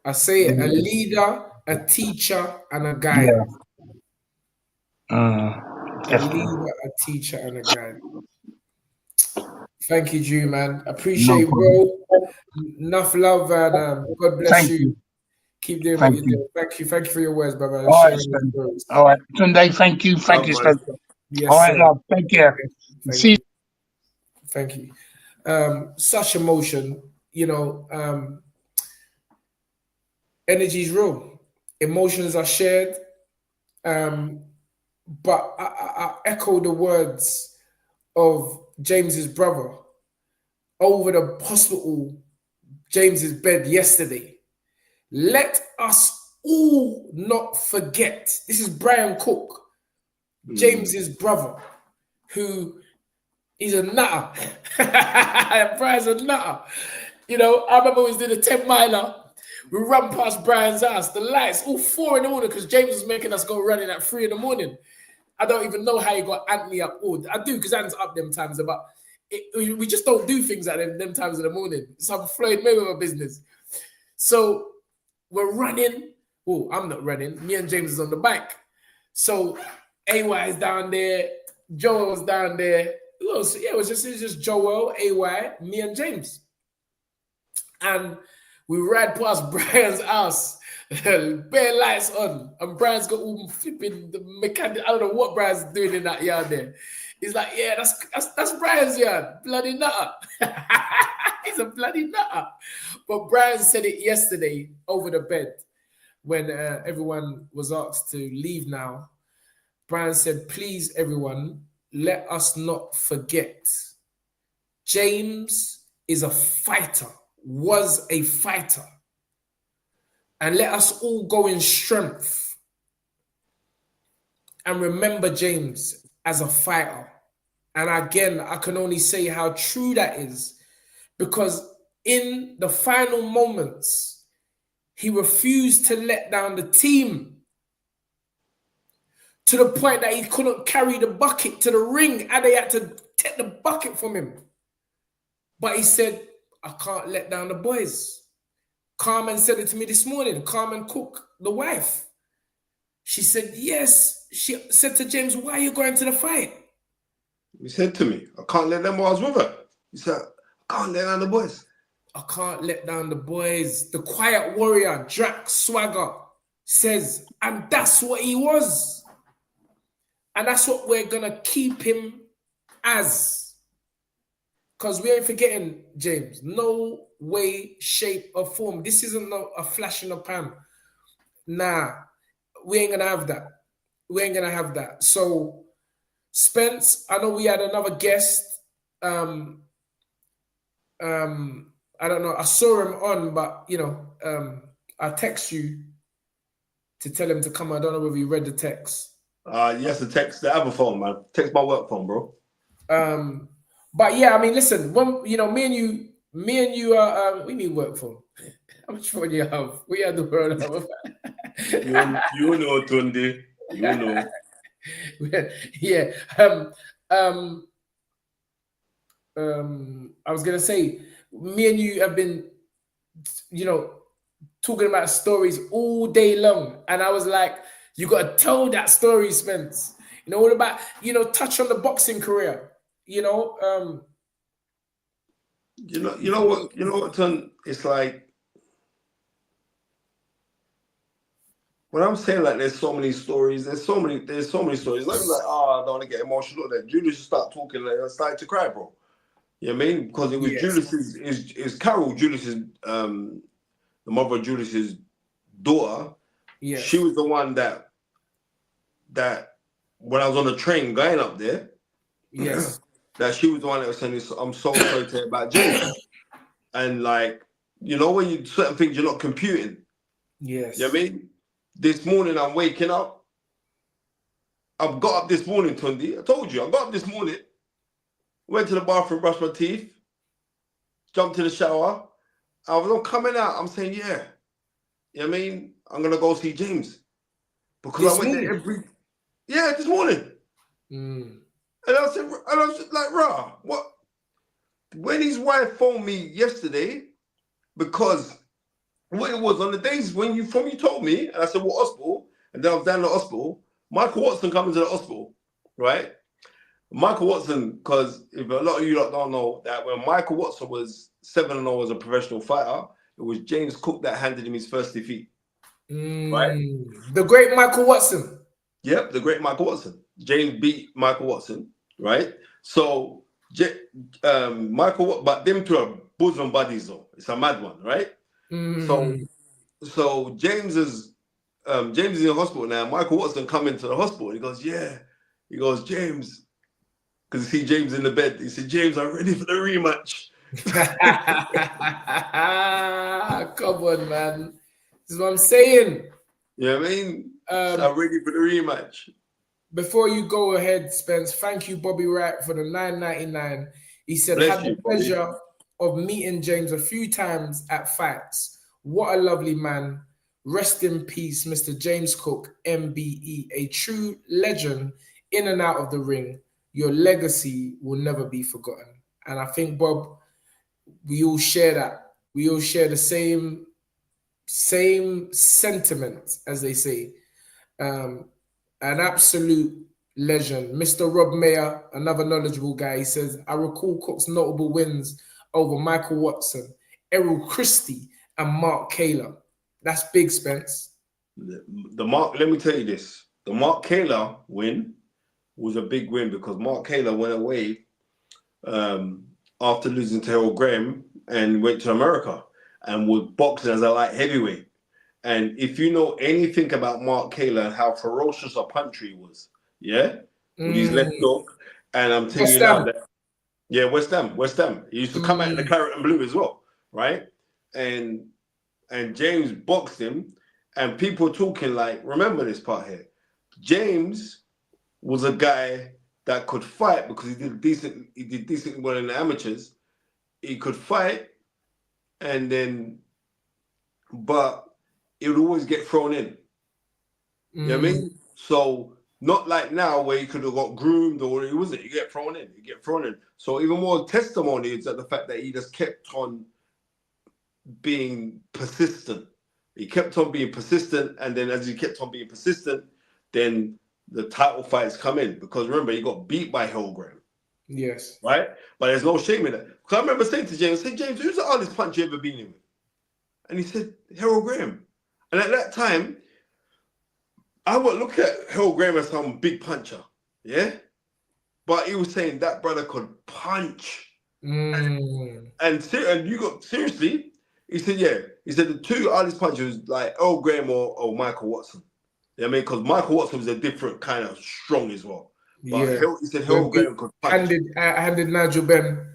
I say it, a leader, a teacher, and a guide. yeah, A definitely. leader, a teacher, and a guide. Thank you, Drew, man. No Appreciate, problem. bro. Enough love, and God bless Thank you. you. Keep doing what Thank you're you. doing. Thank you for your words, brother, and All right, sharing your Spencer. stories. All right, Tunde. Thank you. Thank Love, you, man. Spencer. Yes, All right, sir. love. Take care. Thank See you. Thank you. Such emotion, energy is real. Emotions are shared. But I echo the words of James's brother over the hospital, James's bed yesterday. Let us all not forget. This is Brian Cook, James's brother, who is a nutter. Brian's a nutter. I remember we did a 10 miler. We run past Brian's house. The lights all 4 in the morning because James was making us go running at 3 in the morning. I don't even know how he got Anthony up. Oh, I do because Anthony's up them times, but we just don't do things at them times in the morning. Some Floyd Mayweather business. So we're running. Oh, I'm not running. Me and James is on the bike. So AY is down there. Joel's down there. It was just Joel, AY, me and James. And we ride past Brian's house, bare lights on, and Brian's got all flipping the mechanic. I don't know what Brian's doing in that yard there. He's like, yeah, that's Brian's yard, bloody nutter. He's a bloody nutter. But Brian said it yesterday over the bed when everyone was asked to leave now. Brian said, please, everyone, let us not forget. James is a fighter, was a fighter. And let us all go in strength and remember James as a fighter. And again, I can only say how true that is because in the final moments, he refused to let down the team to the point that he couldn't carry the bucket to the ring and they had to take the bucket from him. But he said, I can't let down the boys. Carmen said it to me this morning. Carmen Cook, the wife. She said, yes. She said to James, why are you going to the fight? He said to me, I can't let them while I was with her. He said, I can't let down the boys. I can't let down the boys. The quiet warrior, Drax Swagger, says, and that's what he was. And that's what we're going to keep him as. Because we ain't forgetting, James. No way, shape, or form. This isn't a flash in the pan. Nah, we ain't going to have that. We ain't going to have that. So, Spence, I know we had another guest. I don't know. I saw him on, but, I text you to tell him to come. I don't know whether you read the text. Yes, the text the other phone, man. Text my work phone, bro. But yeah, I mean, listen, when me and you are we need work phone. How much phone do you have? We are the world. You know, Tunde. You know. Yeah. I was gonna say, me and you have been, talking about stories all day long, and I was like, you gotta tell that story, Spence. What about touch on the boxing career? You know what, Ton? It's like when I'm saying like there's so many stories, there's so many stories. Like, I don't want to get emotional. That Julius start talking, like I started to cry, bro. You know what I mean? Because it was Julius's is Carol, Julius's the mother of Julius's daughter. Yes. She was the one that when I was on the train going up there, yes, that she was the one that was saying, I'm so sorry to hear about James. And like, you know, when you certain things you're not computing. yes. You know what I mean? This morning I'm waking up. I've got up this morning, Tunde. I told you, I got up this morning, went to the bathroom, brushed my teeth, jumped to the shower. I was coming out. I'm saying, yeah. You know what I mean? I'm gonna go see James. Because This I went morning? there this morning. Mm. And I was like, rah, what? When his wife phoned me yesterday, because what it was on the days when you told me, and I said, what hospital? And then I was down in the hospital. Michael Watson coming to the hospital, right? Michael Watson, because if a lot of you don't know that when Michael Watson was 7-0 as a professional fighter, it was James Cook that handed him his first defeat. Right? The great Michael Watson. Yep, the great Michael Watson. James beat Michael Watson, right? So Michael, but them two are bosom buddies though. It's a mad one, right? So James is in the hospital now. Michael Watson come into the hospital. He goes, yeah. He goes, James, because you see James in the bed. He said, James, I'm ready for the rematch. Come on, man. This is what I'm saying. You know what I mean? I'm ready for the rematch. Before you go ahead, Spence, thank you, Bobby Wright, for the $9.99. He said, Bless had you, the pleasure of meeting James a few times at fights. What a lovely man. Rest in peace, Mr. James Cook, MBE, a true legend in and out of the ring. Your legacy will never be forgotten. And I think, Bob, we all share that. We all share the same sentiment, as they say. An absolute legend. Mr. Rob Mayer, another knowledgeable guy, he says, I recall Cook's notable wins over Michael Watson, Errol Christie, and Mark Kaler. That's big, Spence. Let me tell you this. The Mark Kaler win was a big win because Mark Kaler went away after losing to Harold Graham and went to America and was boxing as a light heavyweight. And if you know anything about Mark Kaler and how ferocious a puncher he was, yeah, with his left hook, and I'm telling you now that, yeah, West Ham. He used to come out in the claret and blue as well, right? And James boxed him, and people talking like, remember this part here. James was a guy that could fight because he did decently well in the amateurs. He could fight, but it would always get thrown in. You know what I mean? So not like now where he could have got groomed or it wasn't. You get thrown in. So even more testimony is that the fact that he just kept on being persistent. He kept on being persistent, and then as he kept on being persistent, then the title fights come in. Because remember, he got beat by Harold Graham. Yes. Right? But there's no shame in that. Because I remember saying to James, James, who's the hardest punch you ever been in with? And he said, Harold Graham. And at that time, I would look at Harold Graham as some big puncher. Yeah? But he was saying that brother could punch. And you got, seriously, he said, yeah. He said the two hardest punchers like Earl Graham or Michael Watson. You know what I mean? Because Michael Watson was a different kind of strong as well. But he said Harold Graham could punch. Handed Nigel Benn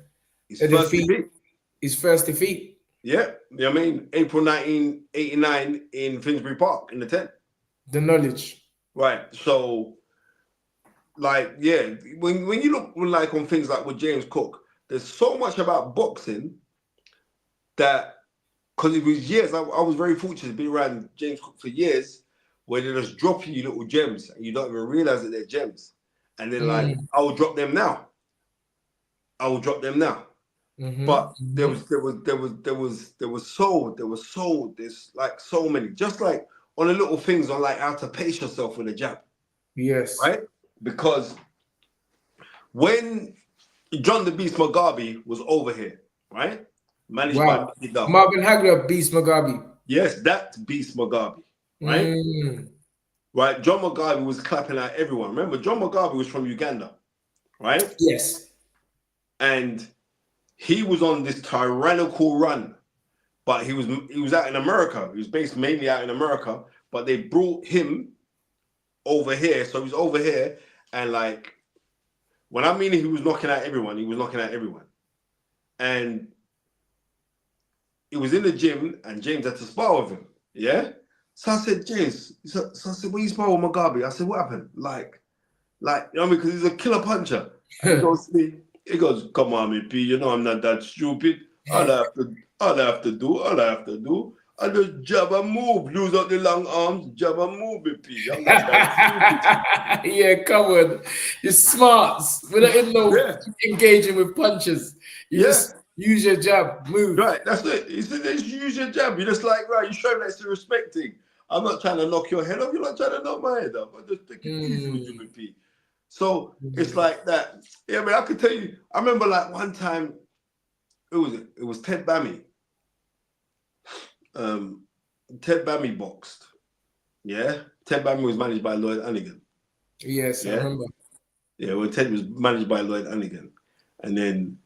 his first defeat. His first defeat. Yeah. You know what I mean? April 1989 in Finsbury Park in the 10th. The knowledge. Right. So, like, yeah, when you look like on things like with James Cook, there's so much about boxing that, because it was years, I was very fortunate to be around James Cook for years, where they're just dropping you little gems and you don't even realize that they're gems. And then like, I will drop them now. But there's like so many, just like on the little things on like how to pace yourself with a jab. Yes. Right? Because when John the Beast Mugabe was over here, right? Managed by Marvin Hagler, Beast Mugabe. Yes, that Beast Mugabe. right? Mm. Right, John Mugabe was clapping at everyone. Remember, John Mugabe was from Uganda, right? Yes. And he was on this tyrannical run, but he was out in America. He was based mainly out in America, but they brought him over here. So he's over here, and like, when I mean he was knocking out everyone, he was knocking out everyone. And he was in the gym, and James had to spar with him. Yeah. So I said, James. So I said, "When you spar with Mugabe?" I said, "What happened?" Like, you know what I mean? Because he's a killer puncher. And he goes to me. He goes, "Come on, me P. You know I'm not that stupid. All I have to do, I just jab and move. Use out the long arms, jab and move, me P. I'm not that stupid." Yeah, come on. You're smart. Without no Yeah. engaging with punches. You just use your jab, move. Right, that's it. He said, "Just use your jab." You're just like, right, you show me that's the respect thing. I'm not trying to knock your head off. You're not trying to knock my head off. I'm just taking it easy with you, me P. So it's like that. Yeah, man, I could tell you. I remember like one time, it was Ted Bammy. Ted Bammy boxed. Yeah, Ted Bammy was managed by Lloyd Hannigan. Yes, I remember. Yeah, well, Ted was managed by Lloyd Hannigan, and then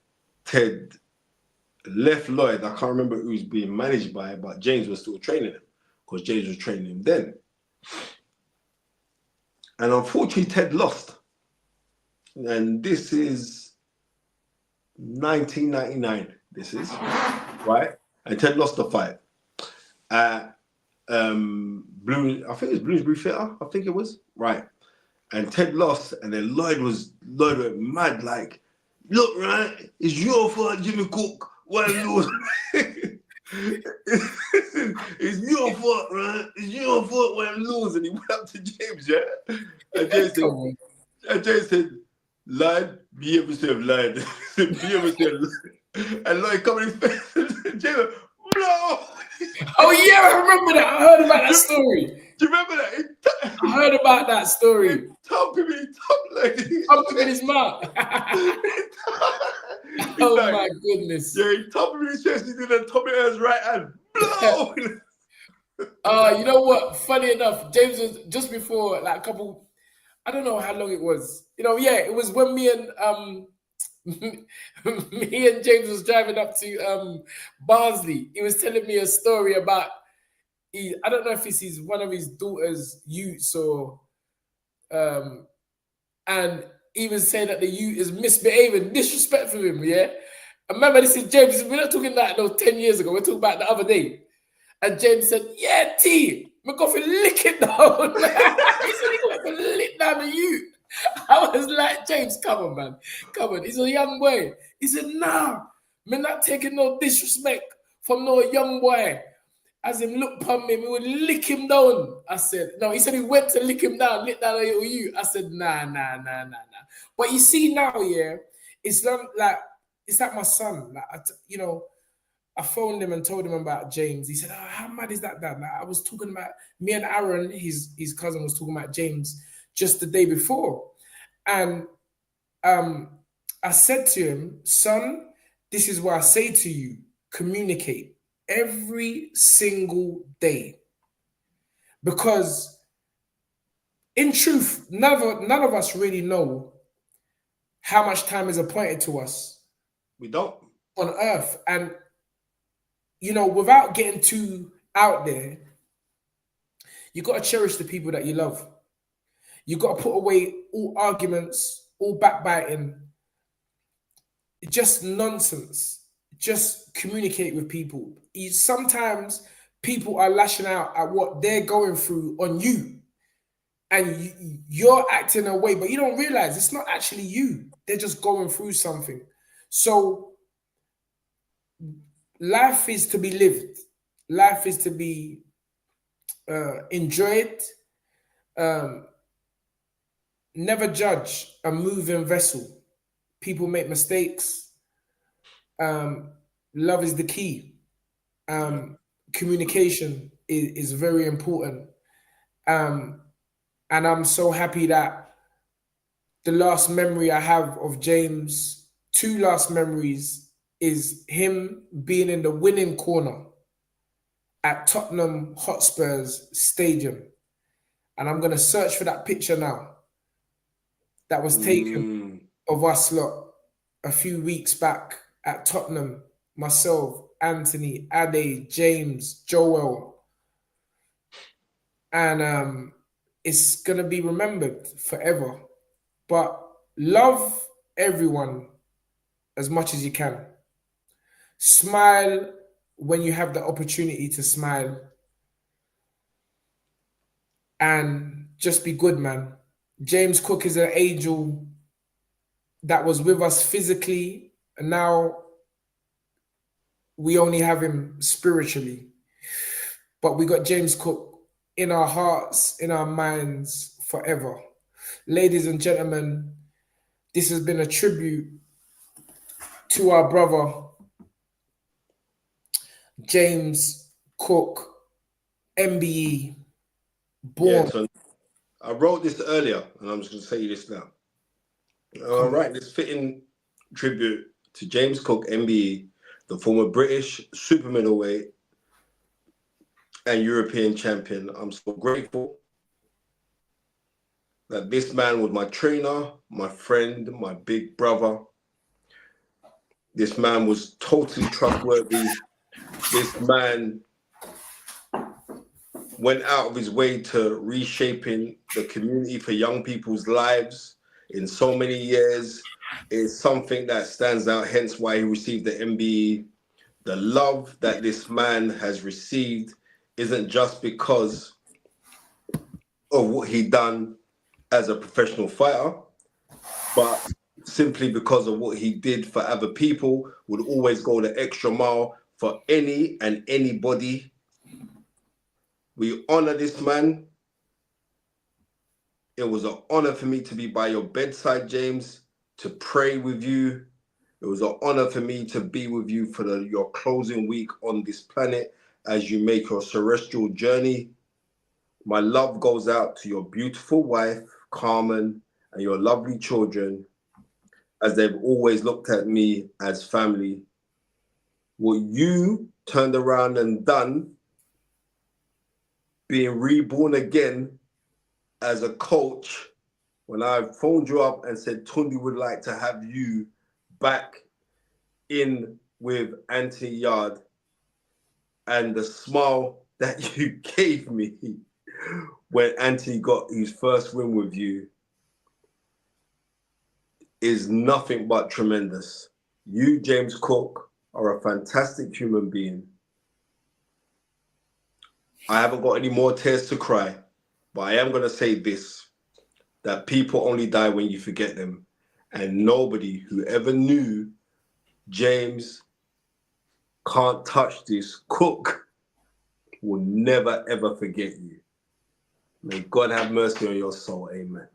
Ted left Lloyd. I can't remember who was being managed by, but James was still training him because James was training him then. And unfortunately, Ted lost. And this is 1999. This is right, and Ted lost the fight at Blue. I think it was Bloomsbury Theatre. I think it was right. And Ted lost, and then Lloyd went mad. Like, look, right, it's your fault, Jimmy Cook. Why lose? It's your fault, right? It's your fault when I'm losing. He went up to James, yeah? And James said, "Lad, behave yourself, lad." Behave yourself. And Lloyd come in his face. James went, "No." Oh, yeah, I remember that. I heard about that story. Do you remember that? I heard about that story. Top him in his top like this. Up in his mouth. Oh, like, my goodness. Yeah, he top him in his chest. He did a top in his right hand. Blow! You know what? Funny enough, James was just before, like a couple, I don't know how long it was. You know, yeah, it was when me and James was driving up to Barnsley. He was telling me a story about I don't know if it's one of his daughter's youths or and he was saying that the youth is misbehaving, disrespectful him, yeah? I remember this is James, we're not talking like 10 years ago, we're talking about the other day. And James said, "Yeah, T, we're going to lick it down." He said he's going to lick down the youth. I was like, "James, come on, man. Come on." He's a young boy. He said, "Nah, me not taking no disrespect from no young boy." As him look upon me, we would lick him down. I said, no, he said he went to lick him down, lick down a little you. I said, nah. But you see now, yeah, it's not like, it's like my son. Like, I phoned him and told him about James. He said, "Oh, how mad is that, Dad?" Like, I was talking about, me and Aaron, his cousin, was talking about James just the day before. And I said to him, "Son, this is what I say to you, communicate every single day." Because in truth, none of us really know how much time is appointed to us. We don't. On earth. And, without getting too out there, you got to cherish the people that you love. You got to put away all arguments, all backbiting, just nonsense. Just communicate with people. Sometimes people are lashing out at what they're going through on you. And you're acting a way, but you don't realize it's not actually you. They're just going through something. So life is to be lived. Life is to be enjoyed. Never judge a moving vessel. People make mistakes. Love is the key. Communication is very important. And I'm so happy that the last memory I have of James, 2 last memories, is him being in the winning corner at Tottenham Hotspur's stadium. And I'm going to search for that picture now that was taken of us lot a few weeks back at Tottenham. Myself, Anthony, Ade, James, Joel. And it's going to be remembered forever. But love everyone as much as you can. Smile when you have the opportunity to smile. And just be good, man. James Cook is an angel that was with us physically, and now we only have him spiritually. But we got James Cook in our hearts, in our minds forever. Ladies and gentlemen, this has been a tribute to our brother, James Cook, MBE, born. Yeah, so I wrote this earlier, and I'm just going to say this now. All right, this fitting tribute to James Cook, MBE, the former British super middleweight and European champion. I'm so grateful that this man was my trainer, my friend, my big brother. This man was totally trustworthy. This man went out of his way to reshaping the community for young people's lives in so many years. It's something that stands out, hence why he received the MBE. The love that this man has received isn't just because of what he done as a professional fighter, but simply because of what he did for other people, would always go the extra mile for any and anybody. We honor this man. It was an honor for me to be by your bedside, James, to pray with you. It was an honor for me to be with you for your closing week on this planet as you make your celestial journey. My love goes out to your beautiful wife, Carmen, and your lovely children, as they've always looked at me as family. What you turned around and done, being reborn again as a coach, when I phoned you up and said, Tunde would like to have you back in with Anthony Yarde, and the smile that you gave me when Anthony got his first win with you is nothing but tremendous. You, James Cook, are a fantastic human being. I haven't got any more tears to cry, but I am going to say this, that people only die when you forget them. And nobody who ever knew James can't touch this Cook will never, ever forget you. May God have mercy on your soul. Amen.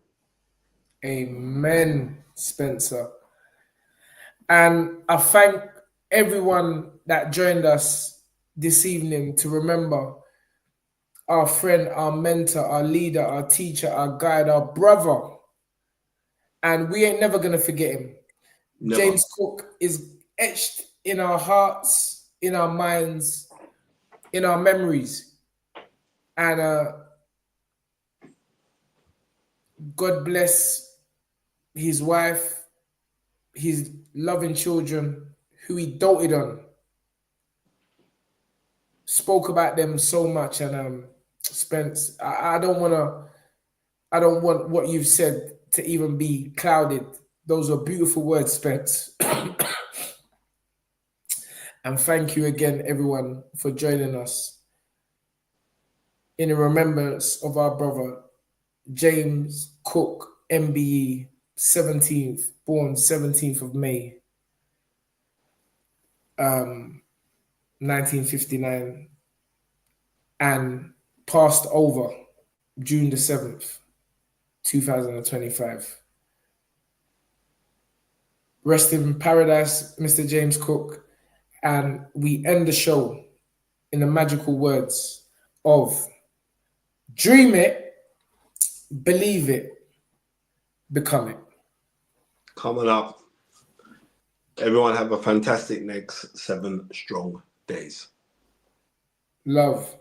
Amen, Spencer. And I thank everyone that joined us this evening to remember our friend, our mentor, our leader, our teacher, our guide, our brother. And we ain't never going to forget him. Never. James Cook is etched in our hearts, in our minds, in our memories. And God bless his wife, his loving children, who he doted on. Spoke about them so much. And Spence, I don't want what you've said to even be clouded. Those are beautiful words, Spence. And thank you again, everyone, for joining us in remembrance of our brother, James Cook, MBE, 17th, born 17th of May, 1959, and passed over June the 7th, 2025. Rest in paradise, Mr. James Cook. And we end the show in the magical words of dream it, believe it, become it. Coming up. Everyone have a fantastic next 7 strong days. Love.